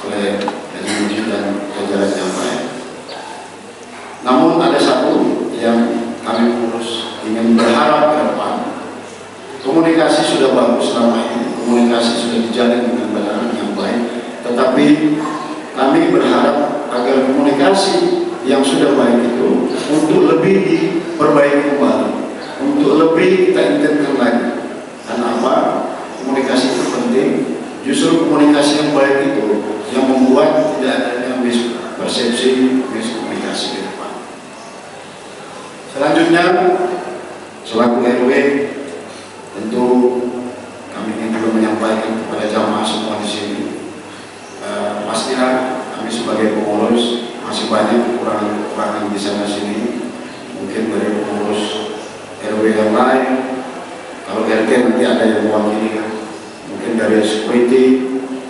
oleh Haji Nuji dan jajaran yang lain. Namun ada satu yang kami pengurus ingin berharap ke depan. Komunikasi sudah bagus selama ini, komunikasi sudah dijalin dengan benar yang baik, tetapi Jadi kami berharap agar komunikasi yang sudah baik itu untuk lebih diperbaiki kembali, untuk lebih kita intensifkan lagi. Karena apa? Komunikasi itu penting. Justru komunikasi yang baik itu yang membuat tidak adanya mispersepsi, miskomunikasi ke depan. Selanjutnya, selaku RW, tentu kami ingin juga menyampaikan kepada jamaah semua di sini. Pastilah kami sebagai pengurus masih banyak kekurangan di sana sini. Mungkin dari pengurus RW yang lain, kalau RT nanti ada yang mewakili kan. Mungkin dari security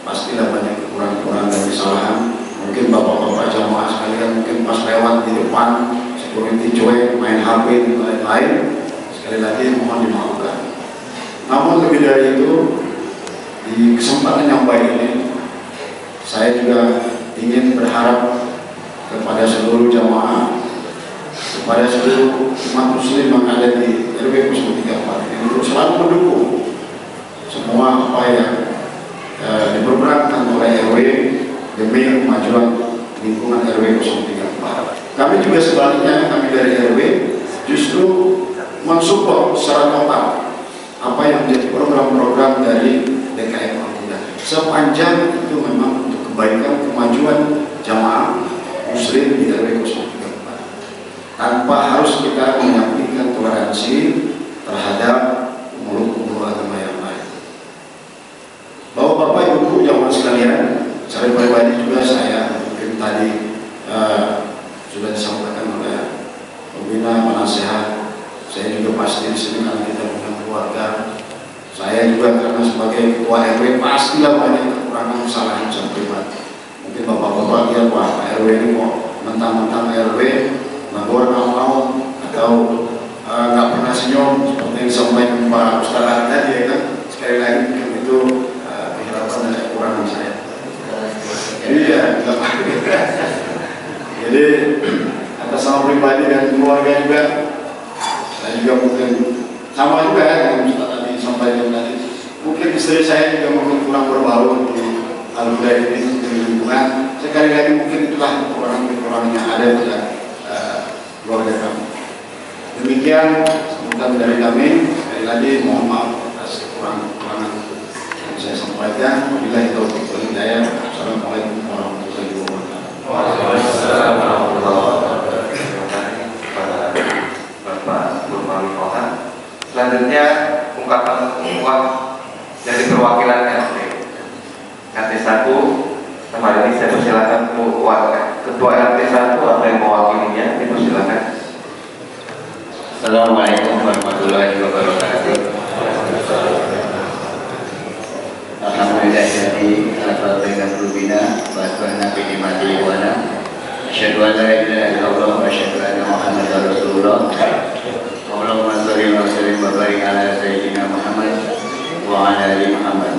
pastilah banyak kekurangan dan kesalahan. Mungkin bapak-bapak jamaah sekalian mungkin pas lewat di depan security cuek, main HP dan lain-lain. Sekali lagi mohon dimaafkan. Namun lebih dari itu, di kesempatan yang baik ini, saya juga ingin berharap kepada seluruh jamaah, kepada seluruh umat muslim yang ada di RW 034 untuk selalu mendukung semua apa yang diperberatkan oleh RW demi kemajuan lingkungan RW 034. Kami juga sebaliknya, kami dari RW justru mensupport secara total apa yang menjadi program-program dari DKM Al-Huda, sepanjang itu memang untuk kebaikan kemajuan jamaah muslim di RW 034, tanpa harus kita menyampaikan toleransi terhadap pemeluk-pemeluk agama yang lain. Bapak-bapak, ibu-ibu jamaah sekalian, secara pribadi juga saya mungkin tadi sudah disampaikan oleh pembina penasehat. Saya juga pasti di sini karena kita punya keluarga. Saya juga karena sebagai ketua RW pastilah banyak kekurangan kesalahan saya pribadi. Mungkin bapak-bapak lihat, wah Pak RW ini kok mentang-mentang RW nganggur ngawal atau nggak pernah senyum seperti yang disampaikan Pak Ustadz tadi ya kan. Sekali lagi mungkin itu kehilafan dan kekurangan saya. Jadi ya jadi atas nama pribadi dan keluarga juga, saya juga mungkin sama juga ya yang Ustadz tadi sampaikan tadi. Mungkin istri saya juga mungkin kurang berbaur di Al-Huda ini di lingkungan. Sekali lagi mungkin itulah kekurangan yang ada pada keluarga kami. Demikian sambutan dari kami. Sekali lagi mohon maaf atas kekurangan yang saya sampaikan. Wabillahi taufiq wal hidayah. Assalamualaikum warahmatullahi wabarakatuh. Waalaikumsalam warahmatullahi wabarakatuh. Terima kasih kepada Bapak Gubernur Wali Kota. Selanjutnya ungkapan dari perwakilan RT 1. Kemarin ini saya persilakan Ketua RT 1 atau yang mewakilinya, dipersilakan. Assalamualaikum warahmatullahi wabarakatuh. Alhamdulillah jadi al-fatihah rubina wa nabi dimati wa ana asyhadu an la ilaha illallah wa asyhadu anna muhammadar rasulullah. Allahumma shalli wa sallim wa barik ala sayyidina Muhammad wa ala ali Muhammad.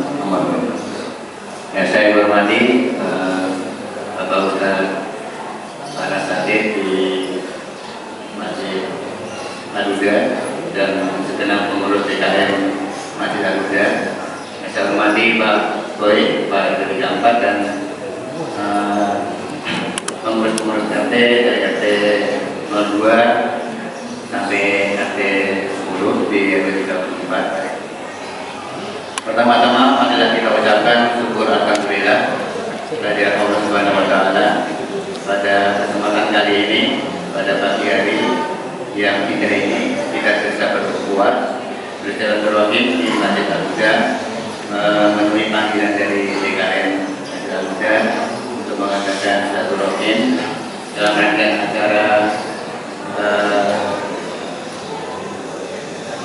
Yang saya hormati Bapak Ustaz para Satid di Masjid Al-Huda dan segenap pengurus DKM Masjid Al-Huda. Yang saya hormati Pak Boy, Pak RT 4 dan pengurus-pengurus RT dari RT 02 sampai RT 10 di RW 34. Pertama-tama adalah kita ucapkan syukur alhamdulillah kehadirat Allah Subhanahu wa taala pada kesempatan kali ini, pada pagi hari yang indah ini kita bisa berkumpul bersilaturahim di Masjid Al-Huda, memenuhi panggilan dari DKM Masjid Al-Huda untuk mengadakan silaturahim dalam rangkaian acara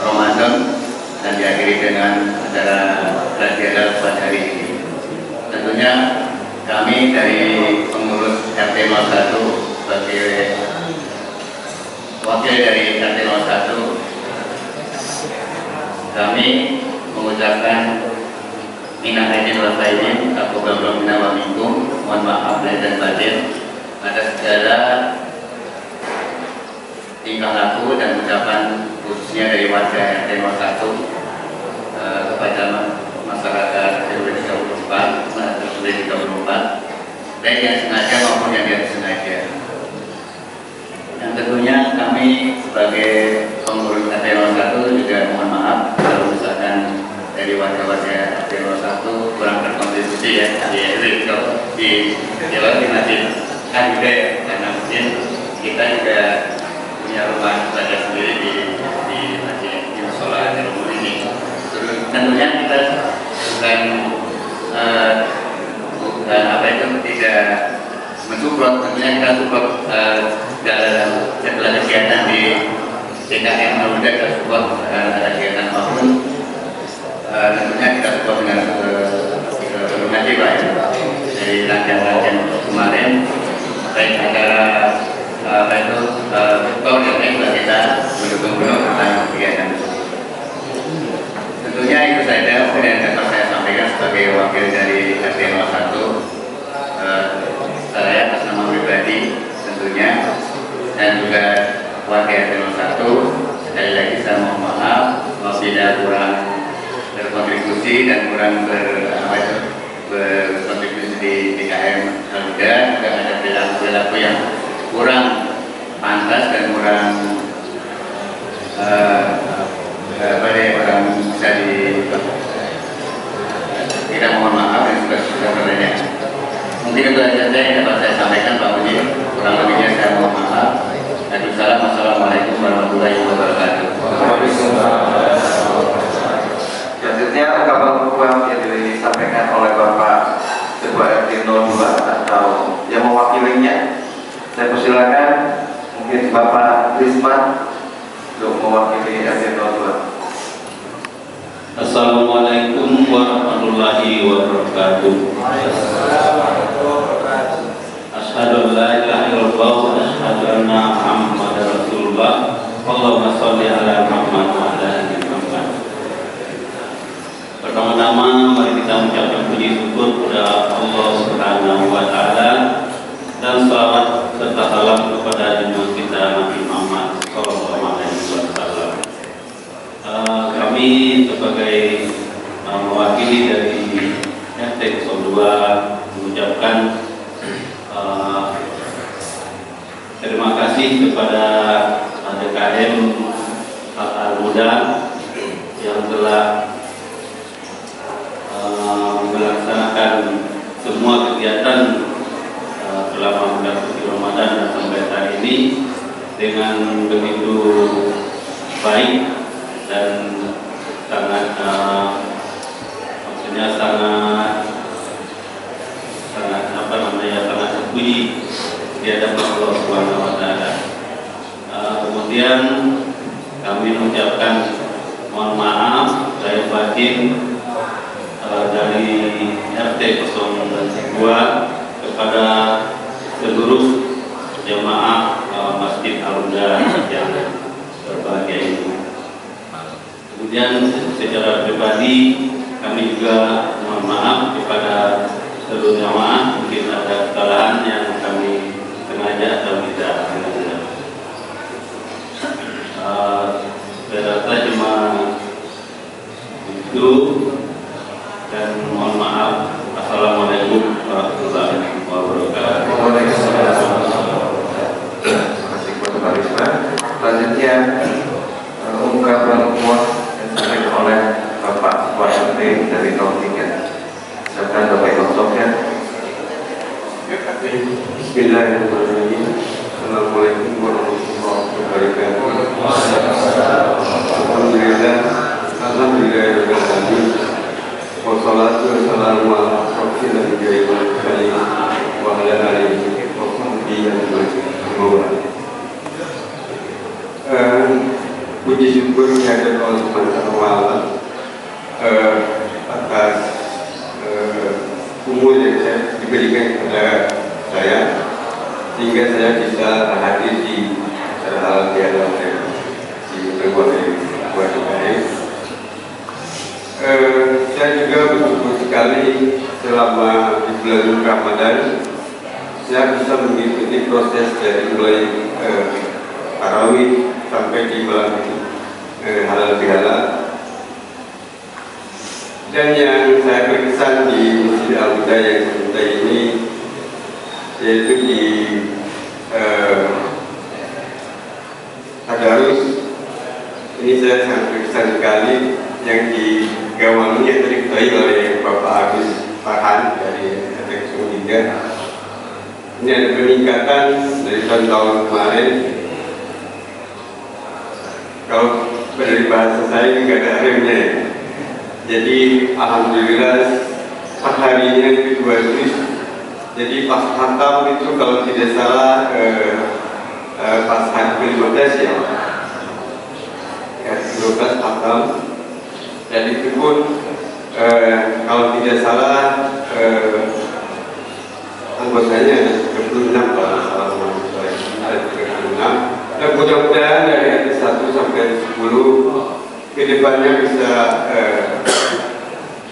Ramadan dan diakhiri dengan acara gladiator pada hari ini. Tentunya kami dari pengurus RT 01 sebagai wakil dari RT 01, kami mengucapkan minal aidin wal faizin, taqabbalallahu minna wa minkum, mohon maaf lahir dan batin atas segala tingkah laku dan ucapan khususnya dari warga RT 01 kepada masyarakat RW 34 baik yang sengaja maupun yang tidak sengaja. Dan tentunya kami sebagai pengurus RT 01 juga mohon maaf kalau misalkan dari warga-warga RT 01 kurang berkontribusi ya di masjid kan juga ya, karena mungkin kita juga punya rumah ibadah sendiri di masjid musola Darul ini. Tentunya kita bukan apa itu tidak mensupport, tentunya kita support dalam segala kegiatan di DKM Al-Huda, kita support ada kegiatan apapun, tentunya kita support dengan berbagai Pak ya, dari rangkaian kemarin baik acara apa itu dan lain kita mendukung penuh tentang kegiatan tersebut. Tentunya itu saja yang dapat saya sampaikan sebagai wakil dari RT 01 saya atas nama pribadi tentunya, dan juga warga RT 01. Sekali lagi saya mohon maaf apabila kurang berkontribusi dan kurang berkontribusi di DKM Al-Huda, juga ada perilaku yang kurang pantas dan kurang orang bisa kita mohon maaf dan juga sudah bertanya. Mungkin itu saja yang dapat saya sampaikan Pak Uji. Kurang lebihnya saya mohon maaf. Assalamualaikum warahmatullahi wabarakatuh. Selanjutnya ungkapan dukungan yang disampaikan oleh Bapak Ketua RT 02 atau yang mewakilinya. Saya persilakan mungkin Bapak Risman untuk mewakili RT 02. Assalamualaikum warahmatullahi wabarakatuh. Asyhadu an la ilaha illallah wa asyhadu anna Muhammadar Rasulullah. Allahumma shalli ala Muhammad wa ala ali Muhammad. Pertama-tama mari kita mengucapkan puji syukur kepada Allah Subhanahu wa taala dan salawat serta salam kepada junjungan kita Nabi Muhammad sallallahu alaihi wasallam. Kami sebagai mewakili dari RT 02 mengucapkan terima kasih kepada DKM Al-Huda yang telah melaksanakan semua kegiatan selama bulan suci Ramadan dan sampai saat ini dengan begitu baik dan sangat maksudnya sangat terpuji di hadapan Allah Subhanahu wa taala. Kemudian kami mengucapkan mohon maaf saya batin dari RT 02 kepada seluruh jemaah Masjid Al-Huda yang berbahagia ini. Kemudian secara pribadi kami juga mohon maaf kepada seluruh jemaah, mungkin ada kesalahan yang kami sengaja atau tidak sengaja. Saya rasa cuma itu dan mohon maaf. Assalamualaikum warahmatullahi wabarakatuh. Terima kasih kepada Pak Risman. Selanjutnya ungkapan ukhuwah yang disampaikan oleh Bapak Ketua RT dari 03. Silakan Bapak Ibu Sofyan. Bismillahirrahmanirrahim. Assalamualaikum warahmatullahi wabarakatuh. Alhamdulillahirrahmanirrahim. Wassalatu wassalamu ala rasulillah wa ala alihi wa sahbihi ajma'in. Puji syukur kehadirat Allah Subhanahu wa taala atas umur yang diberikan kepada saya sehingga saya bisa hadir di acara halal bihalal di berbagai DKM. Saya juga bersyukur sekali selama di bulan Ramadan saya bisa mengikuti proses dari mulai tarawih sampai di malam halal bihalal. Dan yang saya berkesan di Masjid Al-Huda yang kita ini yaitu di Tadarus. Ini saya sangat berkesan sekali yang digawangi atau diketuai oleh Bapak Agus Farhan dari Seksi 3. Ini ada peningkatan dari tahun kemarin. Kalau dari bahasa saya nggak ada remnya ya. Jadi alhamdulillah per harinya itu 2 juz. Jadi pas khatam itu kalau tidak salah pas hari 15 ya 12 khatam, dan itu pun kalau tidak salah anggotanya 36 kalau salah ada 36. Dan mudah-mudahan dari 1 sampai 10 kedepannya bisa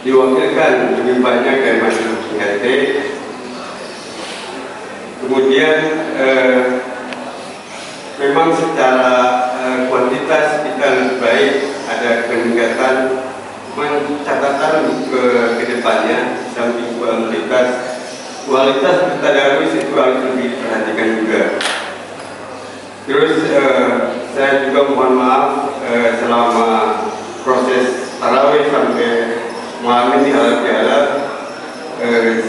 diwakilkan lebih banyak dari majelis IHT. Kemudian memang secara kuantitas kita lebih baik, ada peningkatan, catatan ke depannya samping kualitas tadarus itu harus lebih diperhatikan juga. Terus saya juga mohon maaf selama proses tarawih sampai malam ini halal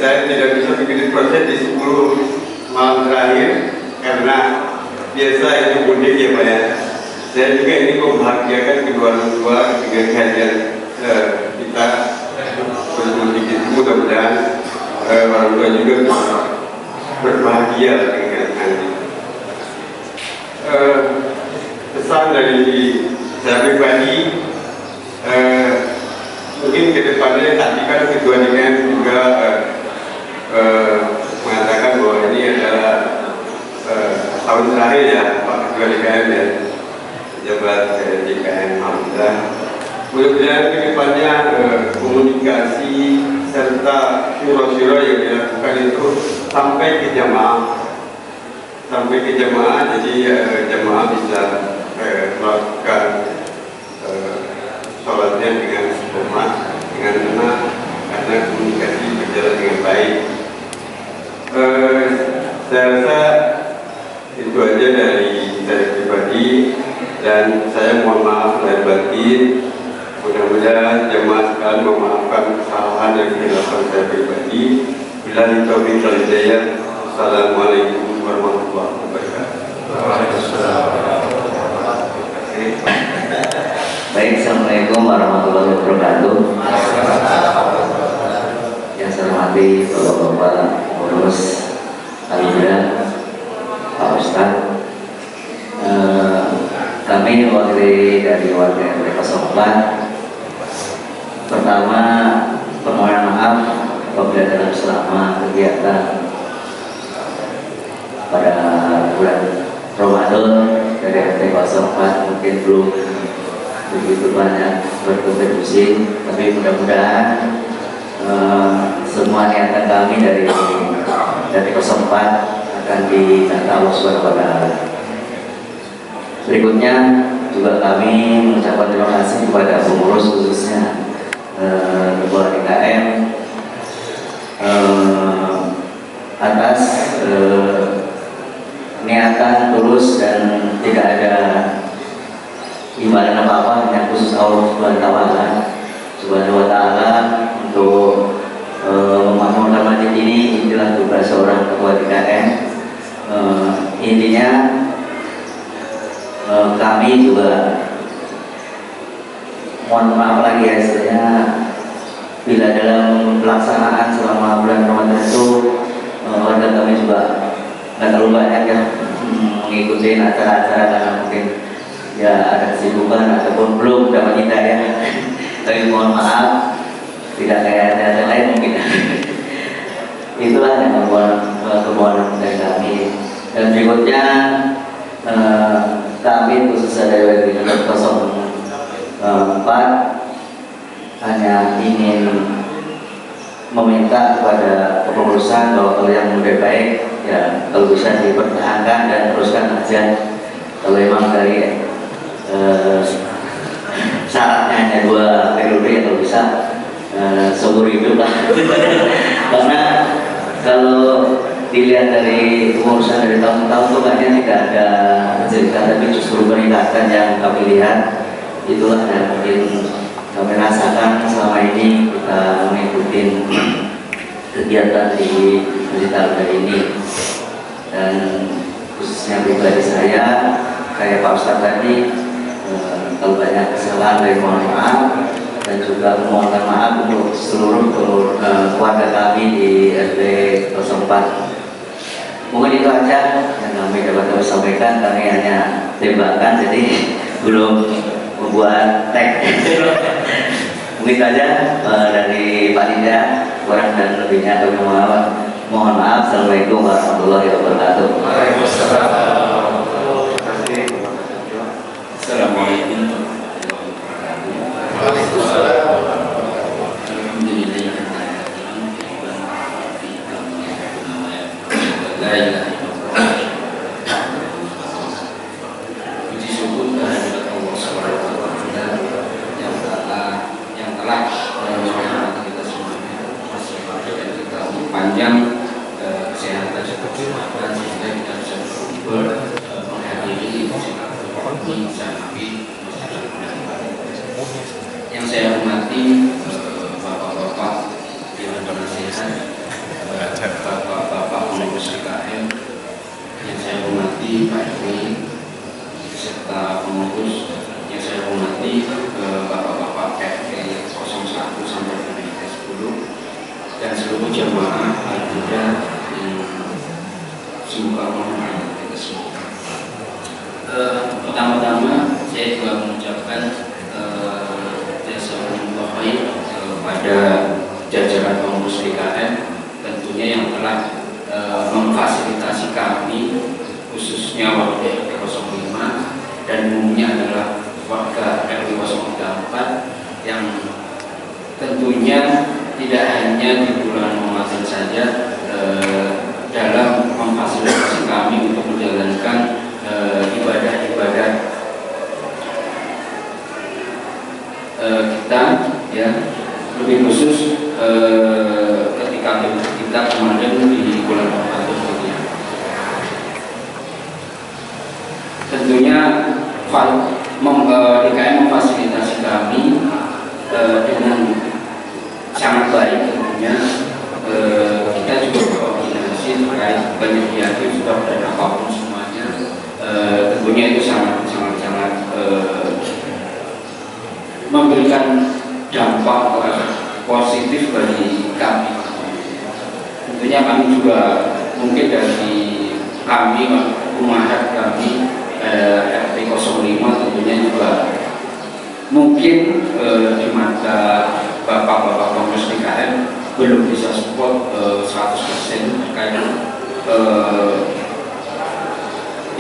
saya tidak bisa mengikuti proses di 10 malam terakhir karena biasa itu mudik ya Pak ya. Saya juga ini membahagiakan kedua orang tua dengan kehadiran kita bermudik itu, mudah-mudahan orang tua juga berbahagia dengan nanti. Pesan dari saya pribadi, mungkin ke depannya tadi kan Ketua DKM juga mengatakan bahwa ini adalah tahun terakhir ya Pak Ketua DKM dan pejabat DKM. Alhamdulillah, mudah-mudahan ke depannya komunikasi serta syuro-syuro yang dilakukan itu sampai ke jamaah, jadi jamaah bisa melakukan sholatnya dengan istiqomah, dengan tenang, karena komunikasi berjalan dengan baik. Saya rasa itu aja dari saya pribadi, dan saya mohon maaf lahir batin. Mudah-mudahan jemaah sekalian memaafkan kesalahan dan kehilafan saya pribadi. Billahi taufiq wal hidayah. Assalamualaikum warahmatullahi wabarakatuh. Baik, Assalamualaikum warahmatullahi wabarakatuh. Yang saya hormati Bapak-Bapak pengurus Alhamdulillah, Pak Ustadz, kami mewakili dari warga RT 04. Pertama, permohonan maaf apabila dalam selama kegiatan pada bulan Ramadan dari RT 04 mungkin belum begitu banyak berkontribusi, tapi mudah-mudahan semua niatan kami dari RT 04 akan dicatat Allah Subhanahu wa Ta'ala. Berikutnya juga kami mengucapkan terima kasih kepada pengurus khususnya Ketua DKM atas niatan tulus dan tidak ada imbalan apa-apa, hanya khusus Allah Subhanahu wa Ta'ala untuk memakmurkan masjid ini. Inilah tugas seorang ketua DKM. Intinya kami juga mohon maaf lagi ya, istilahnya bila dalam pelaksanaan selama bulan Ramadan itu warga kami juga nggak terlalu banyak ya mengikuti acara-acara karena mungkin ya ada kesibukan ataupun belum dapat hidayah. Tapi mohon maaf, tidak kayak ada lain mungkin. Itulah yang kemauan dari kami. Dan berikutnya kami khususnya dari RT 04 hanya ingin meminta kepada kepengurusan bahwa kalau yang lebih baik ya kalau bisa dipertahankan dan teruskan aja. Kalau memang dari syaratnya hanya 2 periode ya kalau bisa seumur hidup lah. Karena kalau dilihat dari pengurusan dari tahun-tahun itu kayaknya tidak ada cerita, tapi justru peningkatan yang kami lihat. Itulah yang mungkin kami rasakan selama ini kita mengikuti kegiatan di digital ini. Dan khususnya pribadi saya, kayak Pak Ustadz tadi, kalau banyak kesalahan dari mohon maaf, dan juga memohonkan maaf untuk seluruh keluarga kami di RT 04. Mungkin itu aja yang kami dapat kami sampaikan. Kami hanya tembakan, jadi belum membuat tag. Mungkin itu aja dari Pak Dinda. Kurang dan lebihnya kami mohon maaf. Assalamualaikum warahmatullahi wabarakatuh. Waalaikumsalam. Assalamualaikum. Puji syukur kehadirat Allah Subhanahu wa Ta'ala yang telah merahmati kita semuanya, masih memberikan kita umur panjang, kesehatan serta keselamatan sehingga kita bisa berkumpul menghadiri silaturahmi Nabi. Yang saya hormati bapak-bapak dewan penasihat, bapak-bapak pengurus IKM, yang saya hormati Pak RW serta pengurus, yang saya hormati bapak-bapak RT 01 sampai RT 10 dan seluruh jemaah Al-Huda yang semoga Allah kita semua. Pertama-tama saya juga mengucapkan jazakumullah khair pada jajaran pengurus DKM tentunya yang telah memfasilitasi kami, khususnya warga RT 05 dan umumnya adalah warga RW 04 yang tentunya tidak hanya di bulan Ramadan saja dalam memfasilitasi kami untuk menjalankan ibadah-ibadah kita, ya, lebih khusus ketika kita kemarin di bulan Ramadan ini. Tentunya DKM memfasilitasi kami dengan sangat baik. Tentunya kita juga berkoordinasi terkait penyediaan sudah dan apapun semuanya. Tentunya itu sangat memberikan dampak positif bagi kami. Tentunya kami juga mungkin dari kami umahat kami RT 05 tentunya juga mungkin di mata bapak-bapak pengurus DKM belum bisa support 100% terkait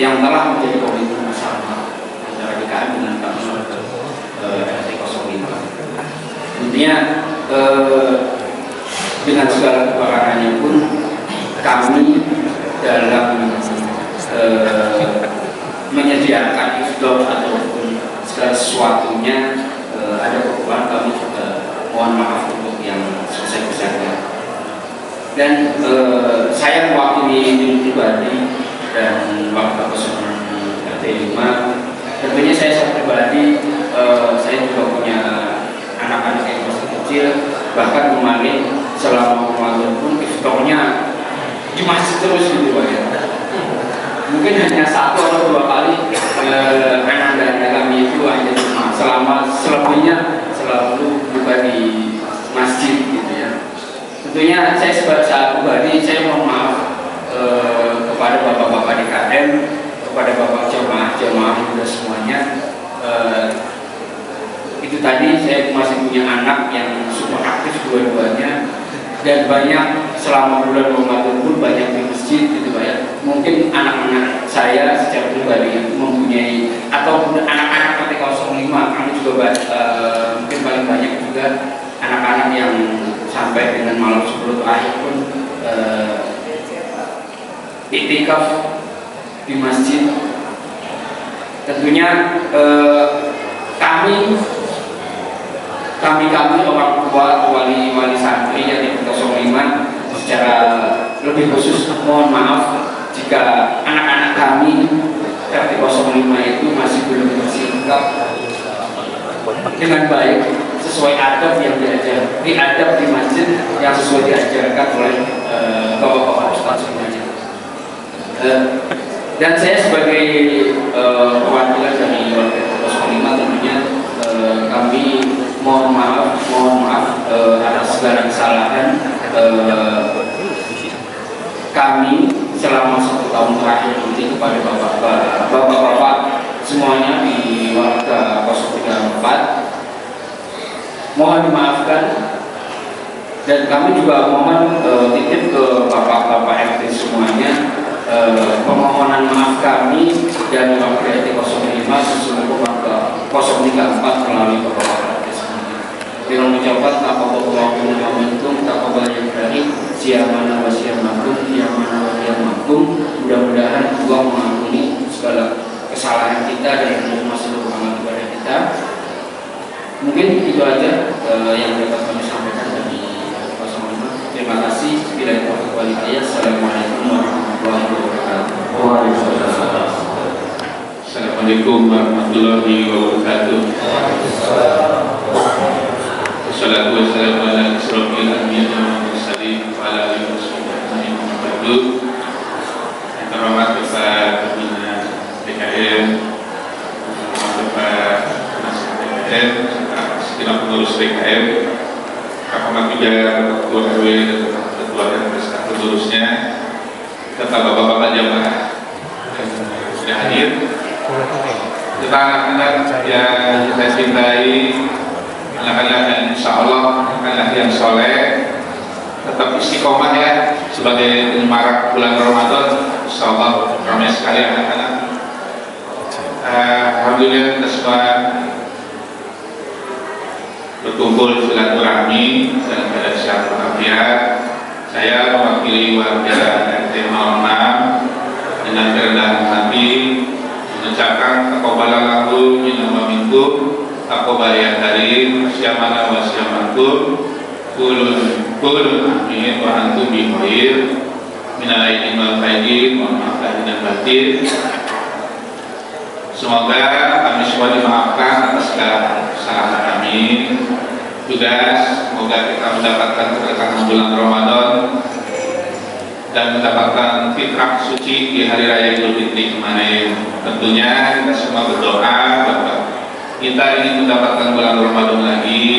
yang telah menjadi komitmen bersama antara DKM dengan kami RT 05. Tentunya dengan segala kekurangannya pun kami dalam menyediakan iftar ataupun segala sesuatunya ada kekurangan, kami juga mohon maaf untuk yang sebesar-besarnya. Dan saya mewakili diri pribadi dan warga peserta RT 5. Tentunya saya pribadi, saya juga punya anak-anak yang masih kecil. Bahkan kemarin selama Ramadan pun iftarnya di masjid terus gitu Pak ya. Mungkin hanya 1 atau 2 kali anak-anak kami itu hanya selama selebihnya selalu buka di masjid gitu ya. Tentunya saya sebagai saat pribadi saya mohon maaf kepada bapak-bapak DKM, kepada bapak jemaah juga semuanya. Itu tadi saya masih punya anak yang super aktif dua-duanya dan banyak selama bulan Ramadan pun banyak di masjid gitu Pak ya. Mungkin anak-anak saya secara pribadi mempunyai atau anak-anak RT 05 kami juga mungkin paling banyak juga anak-anak yang sampai dengan malam 10 terakhir pun iktikaf di masjid. Tentunya kami orang tua, wali santri yang di RT 05 secara lebih khusus mohon maaf jika anak-anak kami RT 05 itu masih belum bersikap dengan baik sesuai adab yang diadab di masjid yang sesuai diajarkan oleh bapak-bapak ustadz semuanya. Dan saya sebagai perwakilan dari RT 05 tentunya kami mohon maaf atas segala kesalahan kami selama 1 tahun terakhir ini kepada bapak-bapak semuanya di warga 034. Mohon dimaafkan, dan kami juga mohon titip ke bapak-bapak RT semuanya permohonan maaf kami dari warga RT 05 seluruh warga 034 melalui bapak-bapak RT semuanya. Dengan ucapan taqabbalallahu minkum taqabbalan dari siamana wa siamakum siamana wa siamakum. Mudah-mudahan Allah mengampuni segala kesalahan kita dan menerima seluruh amal ibadah kita. Mungkin itu aja yang dapat kami sampaikan dari 05. Terima kasih. Bila taufiq wal hidayah. Assalamualaikum warahmatullahi wabarakatuh. Assalamualaikum warahmatullahi wabarakatuh. Wassalatu wassalamu ala asyrofil anbiya'i wal mursalin wa ala alihi washabbihi ajma'in. Yang terhormat Bapak Pembina DKM, Bapak Penasihat DKM, segenap pengurus DKM, terhormat juga Ketua RW dan Ketua RT beserta pengurusnya, serta bapak-bapak jamaah sudah hadir. Serta anak-anak yang saya cintai, anak-anak yang insya Allah anak yang soleh, tetap istiqomah ya sebagai penyemarak bulan Ramadan. Insya Allah ramai sekali anak-anak. Alhamdulillah kita semua berkumpul silaturahmi dalam keadaan sehat walafiat. Saya mewakili warga RT 06 dengan kerendahan hati mengucapkan taqabbalallahu minna wa minkum taqabbal ya karim syamana wa syamakum qulun amin wa antum bi khair minal aidin wal faidin wa ma'afin dan batin. Semoga kami semua dimaafkan atas segala kesalahan kami. Juga semoga kita mendapatkan keberkahan bulan Ramadan dan mendapatkan fitrah suci di hari raya Idul Fitri kemarin. Tentunya kita semua berdoa bahwa kita ingin mendapatkan bulan Ramadan lagi,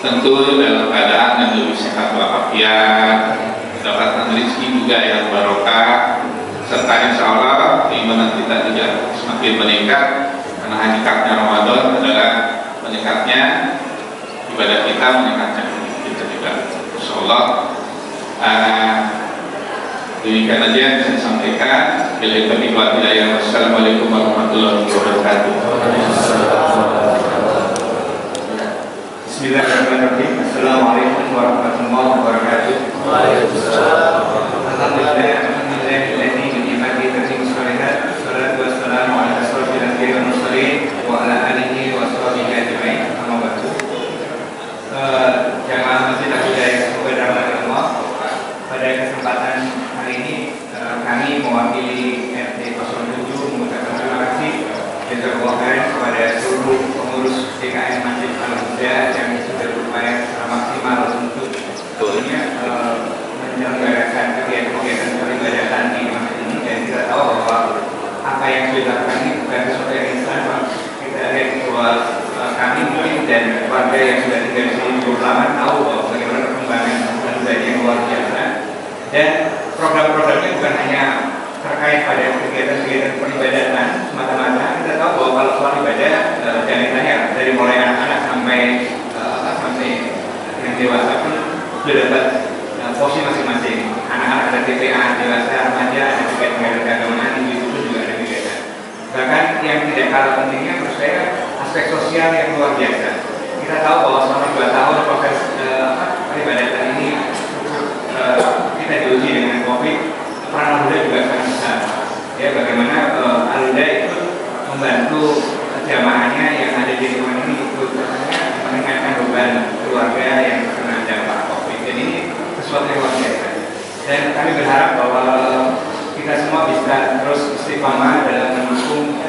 tentu dalam keadaan yang lebih sehat walafiat, mendapatkan rezeki juga yang barokah, serta insya Allah keimanan kita juga semakin meningkat, karena hakikatnya Ramadan adalah meningkatnya ibadah kita, meningkatnya kita juga. Insya Allah demikian aja yang saya sampaikan. Bila taufiq wal hidayah. Wassalamualaikum warahmatullahi wabarakatuh. Bismillahirrahmanirrahim. Assalamualaikum warahmatullahi wabarakatuh. Waalaikumsalam. Alhamdulillah nikmati terima sholihat. Salatu wassalamu ala asyrofil anbiya'i wal mursalin wa ala alihi wa sahbihi ajma'in. Amma ba'du. Jamaah Masjid Al-Hidayah yang semoga dirahmati Allah. Pada kesempatan hari ini kami mewakili RT 07 mengucapkan terima kasih jazakallahu khairan kepada seluruh pengurus DKM Masjid Al-Huda yang sudah berupaya secara maksimal untuk tentunya menyelenggarakan kegiatan-kegiatan peribadatan di masjid ini. Dan kita tahu bahwa apa yang sudah dilakukan ini bukan sesuatu yang instan. Kita lihat bahwa kami mungkin dan warga yang sudah tinggal di sini cukup lama tahu bahwa bagaimana perkembangan Al-Huda yang luar biasa. Dan program-programnya bukan hanya terkait pada kegiatan-kegiatan peribadatan semata-mata. Kita tahu bahwa kalau soal ibadah jangan ditanya dari mulai anak-anak sampai yang dewasa pun sudah dapat porsi masing-masing. Anak-anak ada TPA, dewasa, remaja ada kegiatan keagamaan, itu pun juga ada kegiatan. Bahkan yang tidak kalah pentingnya menurut saya aspek sosial yang luar biasa. Kita tahu bahwa selama 2 tahun proses peribadatan ini kita diuji dengan COVID, peran Al-Huda juga sangat besar. Ya, bagaimana Al-Huda itu membantu jamaahnya yang ada di lingkungan ini ikut meringankan beban keluarga yang terkena dampak COVID. Dan ini sesuatu yang semua bisa terus istiqomah dalam mendukung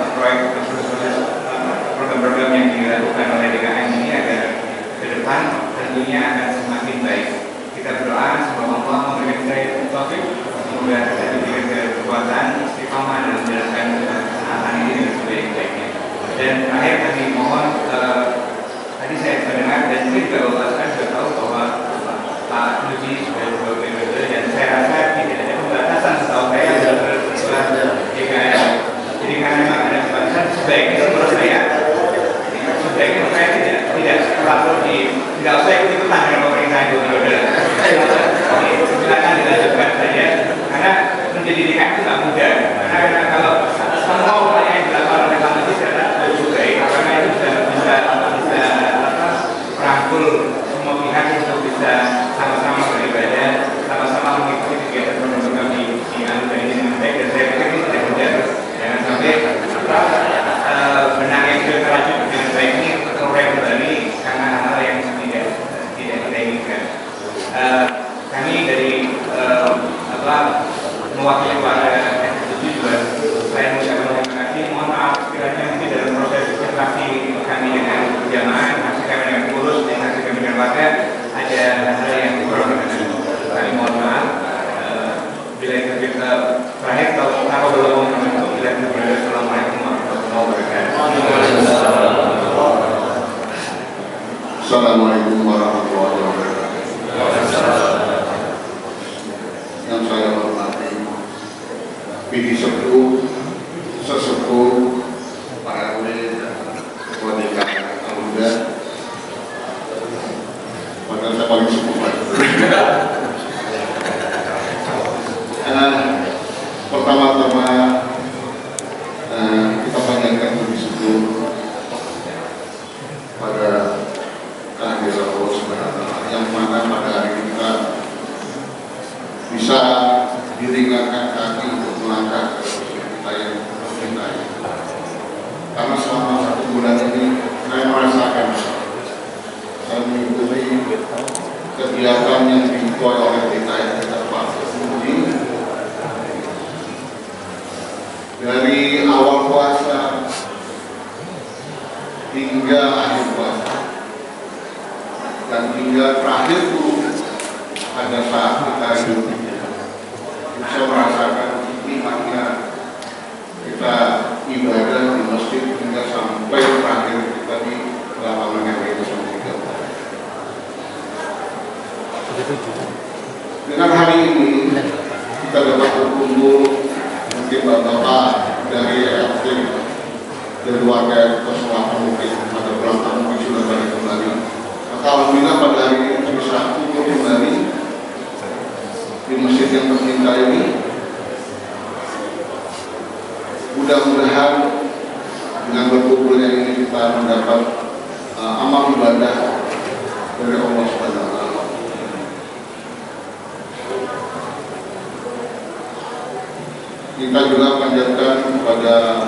program-program yang dilakukan oleh DKM ini agar ke depan tentunya akan semakin baik. Kita berdoa semoga Allah memberikan kita taufik, semoga kita diberikan kekuatan istiqomah dalam menjalankan kesehatan ini dengan sebaik-baiknya. Dan terakhir kami mohon, tadi saya mendengar dan mungkin juga Bapak Askan sudah tahu bahwa Pak Luji sudah beberapa periode dan saya rasa tidak ada pembatasan setahu saya dalam DKM. Jadi karena memang ada pembatasan, sebaiknya menurut saya tidak terlalu tidak usah ikut-ikutan dengan pemerintah itu. Silakan dilanjutkan saja karena menjadi DKM itu tidak mudah. Karena kalau semua upaya yang dilakukan oleh Pak Luji saya rasa cukup baik karena itu bisa merangkul semua pihak untuk bisa sama-sama beribadah, sama-sama mengikuti kegiatan program di Al-Quran ini dengan baik dan saya pikir ini tidak mudah. Jangan sampai benang yang sudah terlanjur dengan baik ini terurai kembali karena hal-hal yang tidak kita inginkan. Kami dari mewakili para institusi juga saya mengucapkan terima kasih. Mohon maaf sekiranya mungkin dalam proses interaksi kami dengan jamaah, hasil kami dengan pengurus, dan hasil kami dengan warga ada hal yang kurang berkenan. Kami mohon maaf. Bila kita terakhir kalau belum menutup, bila kita berada. Assalamualaikum warahmatullahi wabarakatuh. Assalamualaikum warahmatullahi wabarakatuh. Yang saya hormati PD sesepuh para murid ketua DKM Al-Huda, padahal saya paling sepuh. Pertama-tama kita panjatkan puji syukur pada kehadiran Allah Subhanahu wa Ta'ala yang mana pada hari ini kita bisa diringankan kaki untuk melangkah ke kita yang tercintai. Karena selama 1 bulan ini saya merasakan saya mengikuti kegiatan yang diketuai oleh DKM kita Pak Budi dari awal puasa hingga akhir puasa dan hingga terakhir itu pada saat kita hidup bisa merasakan nikmatnya kita ibadah di masjid hingga sampai terakhir kita di lapangan yang itu sampai 3. Dengan hari ini kita dapat berkumpul mungkin bapak-bapak dari RT dari warga Koswara mungkin pada bulan tahun mungkin sudah balik kembali. Maka alhamdulillah pada hari ini bisa kumpul kembali di masjid yang tercinta ini. Mudah-mudahan dengan berkumpulnya ini kita mendapat amal ibadah dari Allah Subhanahu wa Ta'ala. Kita juga panjatkan kepada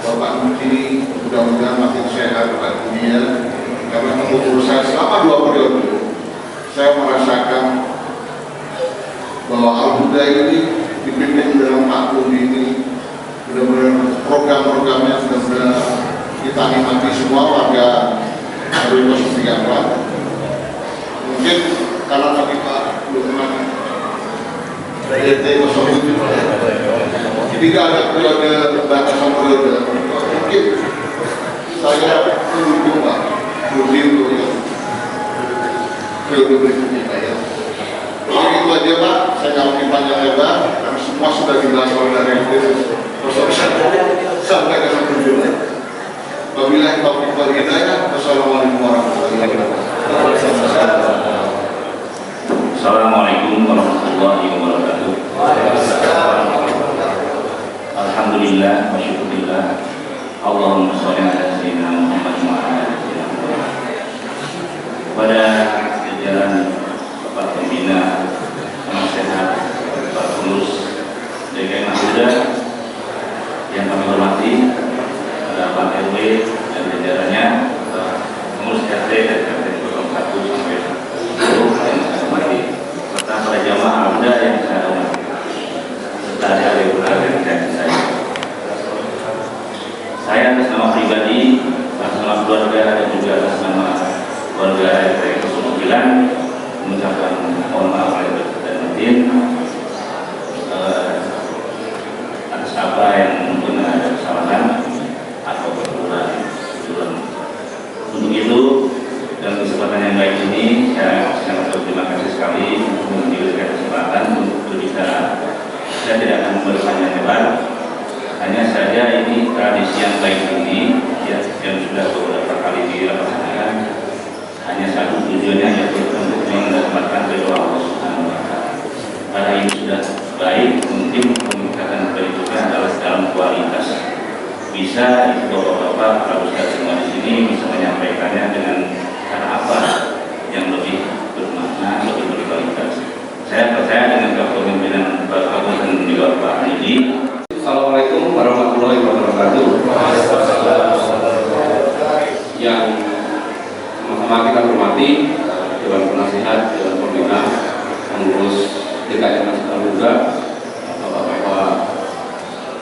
Bapak Muti, mudah-mudahan makin sehat Pak dunia. Karena menurut saya selama 2 periode saya merasakan bahwa Al-Huda ini dipimpin dalam Pak Budi ini benar-benar program-programnya benar-benar kita nikmati semua warga dari 03. Mungkin karena tadi Pak Lukman dari RT 07 jadi tidak ada periode batasan periode. Mungkin saya mendukung Pak Budi untuk yang periode berikutnya ya. Jadi itu aja Pak, saya nggak mungkin panjang lebar karena semua sudah dibahas oleh dari sampai ke 1 Wabillahi taufiq wal hidayah. Wassalamualaikum warahmatullahi wabarakatuh. Assalamualaikum warahmatullahi wabarakatuh. Alhamdulillah wa syukurillah. Allahumma sholli ala sayyidina Muhammad wa ala ali sayyidina Muhammad. Pada jajaran Bapak Pembina, Penasehat, Bapak Pengurus DKM Al-Huda yang kami hormati, ada Pak RW dan jajarannya, Pengurus RT dan RT 1 sampai 10 yang saya hormati, serta para jamaah Al-Huda yang saya hormati, serta adik-adik mengucapkan mohon maaf lahir dan batin atas apa yang mungkin ada kesalahan atau kekurangan. Untuk itu, dalam kesempatan yang baik ini, saya sangat berterima kasih sekali untuk diberikan kesempatan untuk berbicara. Saya tidak akan berpanjang lebar, hanya saja ini tradisi yang baik ini ya, yang sudah beberapa kali dilaksanakan, hanya satu tujuannya yaitu untuk mendapatkan ridho Allah Subhanahu wa Ta'ala. Karena ini sudah baik, mungkin meningkatkan berikutnya adalah dalam kualitas. Bisa itu bapak-bapak, para ustaz semua di sini bisa menyampaikannya dengan cara apa yang lebih bermakna, lebih berkualitas. Saya percaya dengan kepemimpinan Bapak dan juga Pak Haji. Assalamualaikum warahmatullahi wabarakatuh. Yang sama-sama kita hormati Dewan Penasihat, Dewan Pembina, pengurus DKM Nasional Muda, Bapak-bapak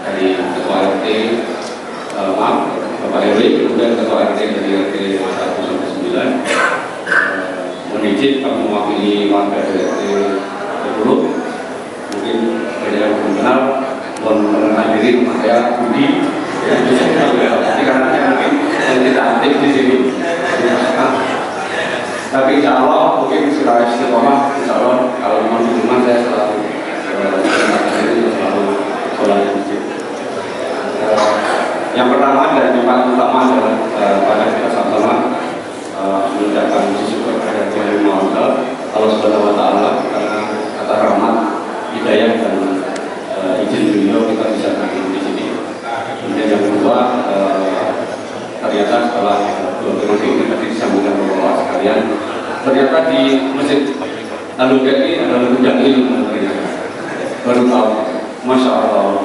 dari Ketua RT, Bapak RW, kemudian Ketua RT dari RT 1 sampai 9. Mohon izin kami mewakili warga dari RT 10. Mungkin banyak yang belum kenal. Mohon mengenal diri, nama saya Budi. Jadi karena saya mungkin tidak aktif di sini. Tapi insya Allah mungkin setelah istiqomah, insya Allah kalau memang di rumah saya selalu sholat di masjid. Yang pertama dan yang paling utama adalah pada kita sama-sama mengucapkan syukur kepada Tuhan Yang Maha Esa, Allah Subhanahu Wa Taala, karena kata rahmat, hidayah dan izin beliau kita bisa hadir di sini. Kemudian yang kedua, ternyata setelah dua periode ini tadi disambungkan oleh sekalian, ternyata di Masjid Al-Huda ini adalah gudang ilmu. Baru tahu, masya Allah.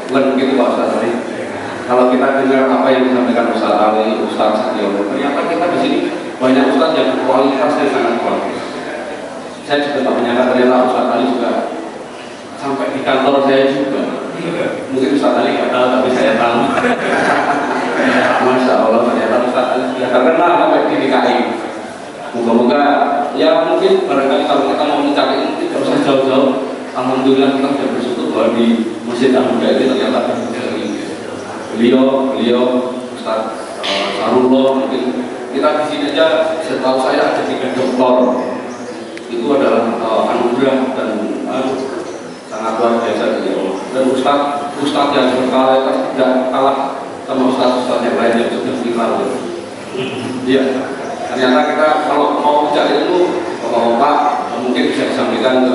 Bukan begitu Pak Ustaz Ali. Kalau kita dengar apa yang disampaikan Ustaz Ali, Ustaz Satyo, ternyata kita di sini banyak Ustaz yang kualitasnya sangat kualitas. Saya juga tak menyangka ternyata Ustaz Ali juga sampai di kantor saya juga. Mungkin Ustaz Ali nggak tahu, tapi saya tahu. Masya Allah, ternyata Ustaz Ali sudah terkenal sampai di DKI. Moga-moga, ya mungkin barangkali kalau kita mau mencari ini tidak usah jauh-jauh. Alhamdulillah kita sudah bersyukur bahwa di Masjid Al-Huda ini ternyata beliau Ustaz Sarullah, mungkin kita di sini aja setahu saya ada 3 doktor. Itu adalah anugerah dan sangat luar biasa beliau. Dan Ustaz yang berkualitas tidak kalah sama Ustaz yang lain yang sudah viral. Iya, ternyata kita kalau mau cari ilmu, Bapak mungkin bisa disampaikan ke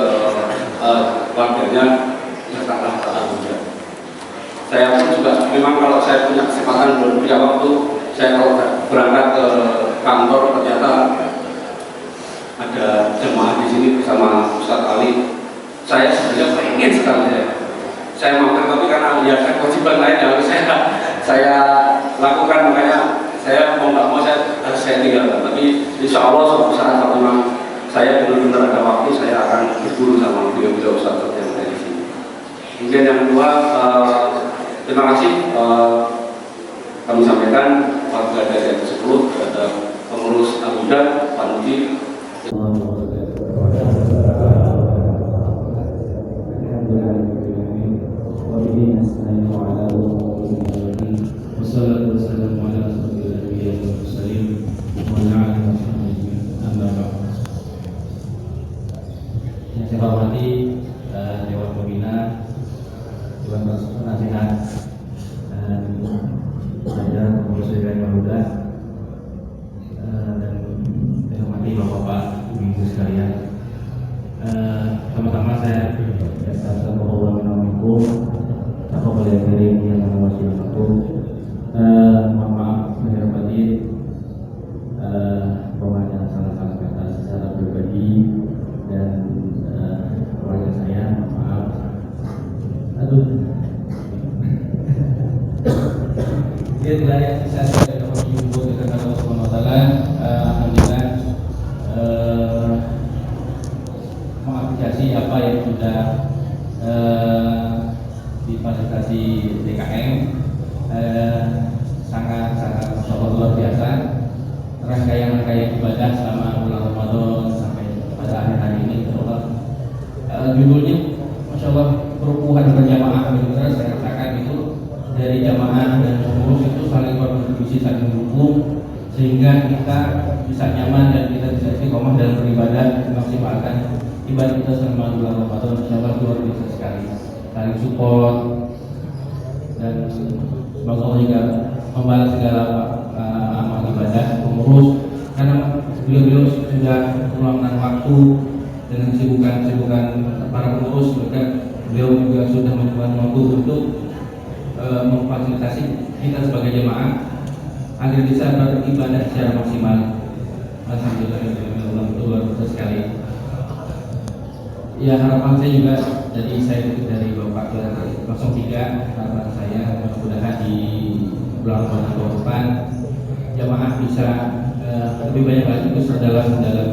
warganya, katakanlah Al-Huda. Saya pun juga memang kalau saya punya kesempatan beberapa waktu, saya kalau berangkat ke kantor ternyata ada jemaah di sini bersama Ustaz Ali. Saya sebenarnya pengen sekali saya mampir, tapi karena ya kewajiban lain yang harus saya lakukan, makanya saya mau nggak mau saya harus tinggalkan. Tapi insya Allah suatu saat kalau memang saya benar-benar ada waktu, saya akan berburu sama beliau-beliau Ustaz yang ada di sini. Kemudian yang kedua, terima kasih kami sampaikan warga dari RT 10 kepada pengurus Al-Huda, Pak Muji. Yang saya hormati Dewan Pembina, Dewan Penasihat, dan saya pengurus DKM Al-Huda, dan saya hormati bapak-bapak, ibu-ibu sekalian. Pertama-tama saya Assalamualaikum warahmatullahi wabarakatuh. Mohon maaf lahir batin, pembahasan salah-salah kata secara pribadi dan keluarga saya, mohon maaf. Inilah yang bisa saya menghibur dengan Allah Subhanahu Wa Taala. Alhamdulillah, mengapresiasi apa yang sudah difasilitasi DKM, sangat luar biasa. Rangkaian ibadah selama bulan Ramadan judulnya Masya Allah perukuhan berjamaah, benar saya katakan itu dari jamaah dan pengurus itu saling berkontribusi, saling mendukung sehingga kita bisa nyaman dan kita bisa istiqomah dalam beribadah, memaksimalkan ibadah kita selama bulan Ramadan. Insya Allah luar biasa sekali, saling support dan semoga Allah juga membalas segala amal ibadah pengurus, karena beliau sudah meluangkan waktu dengan kesibukan para pengurus, maka beliau juga sudah menyumbang waktu untuk memfasilitasi kita sebagai jemaah agar bisa beribadah secara maksimal. Alhamdulillah, itu luar biasa sekali. Ya, harapan saya juga, jadi saya ikut dari Bapak dari 03, harapan saya mudah-mudahan di bulan Ramadan depan jemaah bisa lebih banyak lagi besar dalam cara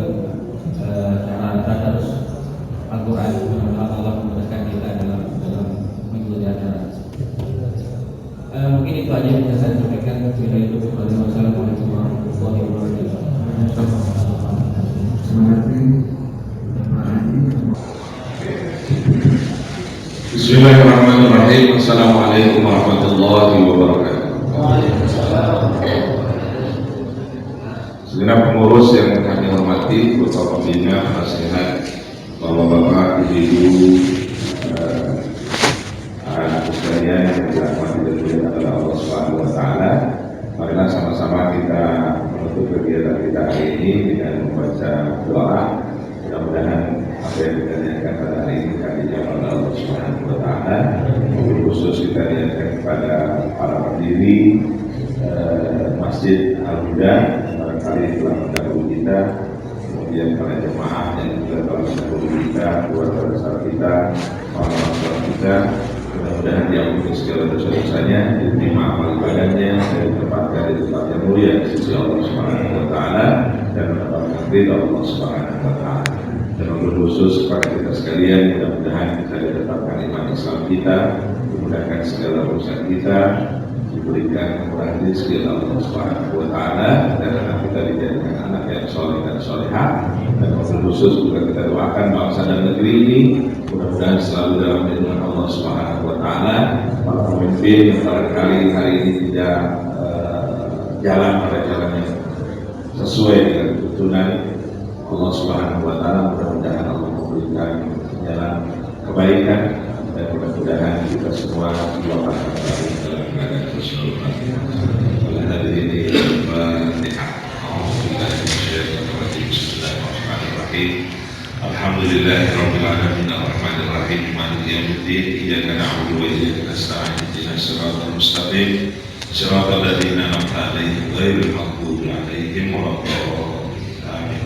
tadarus Al-Quran. Mudah-mudahan Allah memudahkan kita dalam mengikuti acara. Mungkin itu aja yang bisa saya sampaikan. Wassalamualaikum warahmatullahi wabarakatuh. Bismillahirrahmanirrahim. Assalamualaikum warahmatullahi wabarakatuh. Segenap pengurus yang kami hormati, Ketua Pembina, Nasihat, Bapak-bapak, Ibu-ibu, anak sekalian yang dirahmati dan dimuliakan oleh Allah Subhanahu wa taala. Marilah sama-sama kita menutup kegiatan kita hari ini dengan membaca doa. Mudah-mudahan apa yang kita niatkan pada hari ini akan dijawab oleh Allah Subhanahu wa taala. Khusus kita niatkan kepada para pendiri Masjid Al-Huda, barangkali telah mendahului kita, kemudian para jemaah yang juga telah mendahului kita, keluarga besar kita, orang tua kita. Mudah-mudahan diampuni segala dosa-dosanya, diterima amal ibadahnya, dan ditempatkan di tempat yang mulia di sisi Allah Subhanahu wa taala dan mendapatkan ridha Allah Subhanahu wa taala. Dan khusus kepada kita sekalian, mudah-mudahan kita ditetapkan iman Islam kita, dimudahkan segala urusan kita, diberikan kemurahan rezeki Allah Subhanahu wa taala, dan anak kita dijadikan anak yang soleh dan solehah. Dan khusus juga kita doakan bangsa dan negeri ini mudah-mudahan selalu dalam lindungan Allah Subhanahu wa taala. Para pemimpin yang barangkali hari ini tidak jalan pada jalan yang sesuai dengan tuntunan Allah Subhanahu wa taala, mudah-mudahan Allah memberikan jalan kebaikan dan mudah-mudahan kita semua diwafatkan dalam keadaan husnul khatimah. Oleh hadirin ini Fatihah. Bismillahirrahmanirrahim. Alhamdulillahirabbil alamin arrahmanir rahim maliki yaumiddin iyyaka na'budu wa iyyaka nasta'in ihdinas siratal mustaqim siratal ladzina an'amta 'alaihim ghairil maghdubi 'alaihim waladdallin. Amin.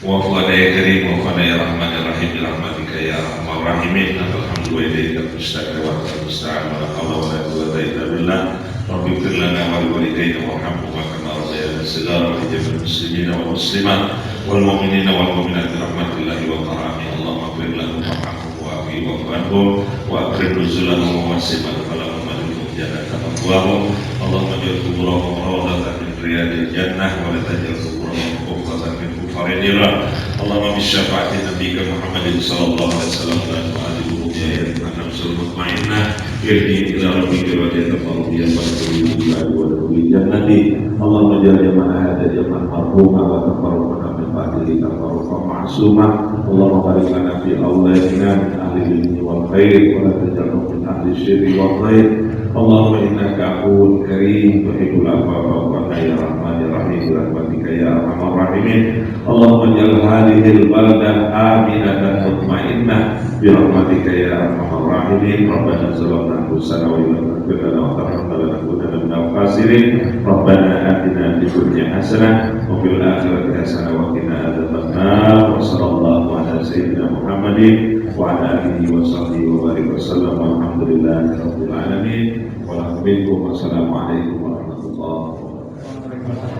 Wa qala ya karim wa qala ya rahmanir rahim bi rahmatika ya arhamar rahimin. Alhamdu wa ilaika mustaqim wa musta'an wa la hawla wa la quwwata illa billah. Rabbi ighfir lana wa li walidayna warhamhuma kama rabbayana shighara wa li jami'il muslimina wal muslimat wal mu'minina wal mu'minat rahmatullahi wa karamih. Allahumma ighfir lahum warhamhum wa'afi wa'fu anhum wa akrim nuzulahum wa wasi' madkhalahum wa adkhilhum jannata ma'wahum. Allahumma ij'al quburahum rawdatan min riyadil jannah wa la taj'al quburahum qubratan min kufarin nar. Allahumma bi syafaati nabiyyika Muhammadin sallallahu alaihi wasallam wa alihi wa sahbihi wa nafsul mutmainnah irji ila rabbika wa yatafawwadu wa yadkhulu jannati. Allahumma ja'al jama'a hadha jama'an marhumah wa tafarraqna min ba'dihi tafarruqan ma'sumah. Allahumma barik lana fi awladina min ahli ilmi wal khair wa la taj'alhum min ahli syirri wal khair. Allahumma innaka afuwwun karim tuhibbul afwa fa'fu anna ya rahmanir rahim bi rahmatika ya arhamar rahimin. Allahumma ja'al hadhihi al-baldah aminatan mutmainnah bi rahmatika ya arhamar rahimin. Rabbana zalamna anfusana wa illam taghfir lana wa tarhamna lanakunanna minal khasirin. Rabbana atina fid dunya hasanah wa fil akhirati hasanah wa qina adzabannar. Wa sallallahu ala sayyidina Muhammadin wa ala alihi wa sahbihi wa barik wa sallam. Walhamdulillahi rabbil alamin. Wassalamualaikum warahmatullahi wabarakatuh.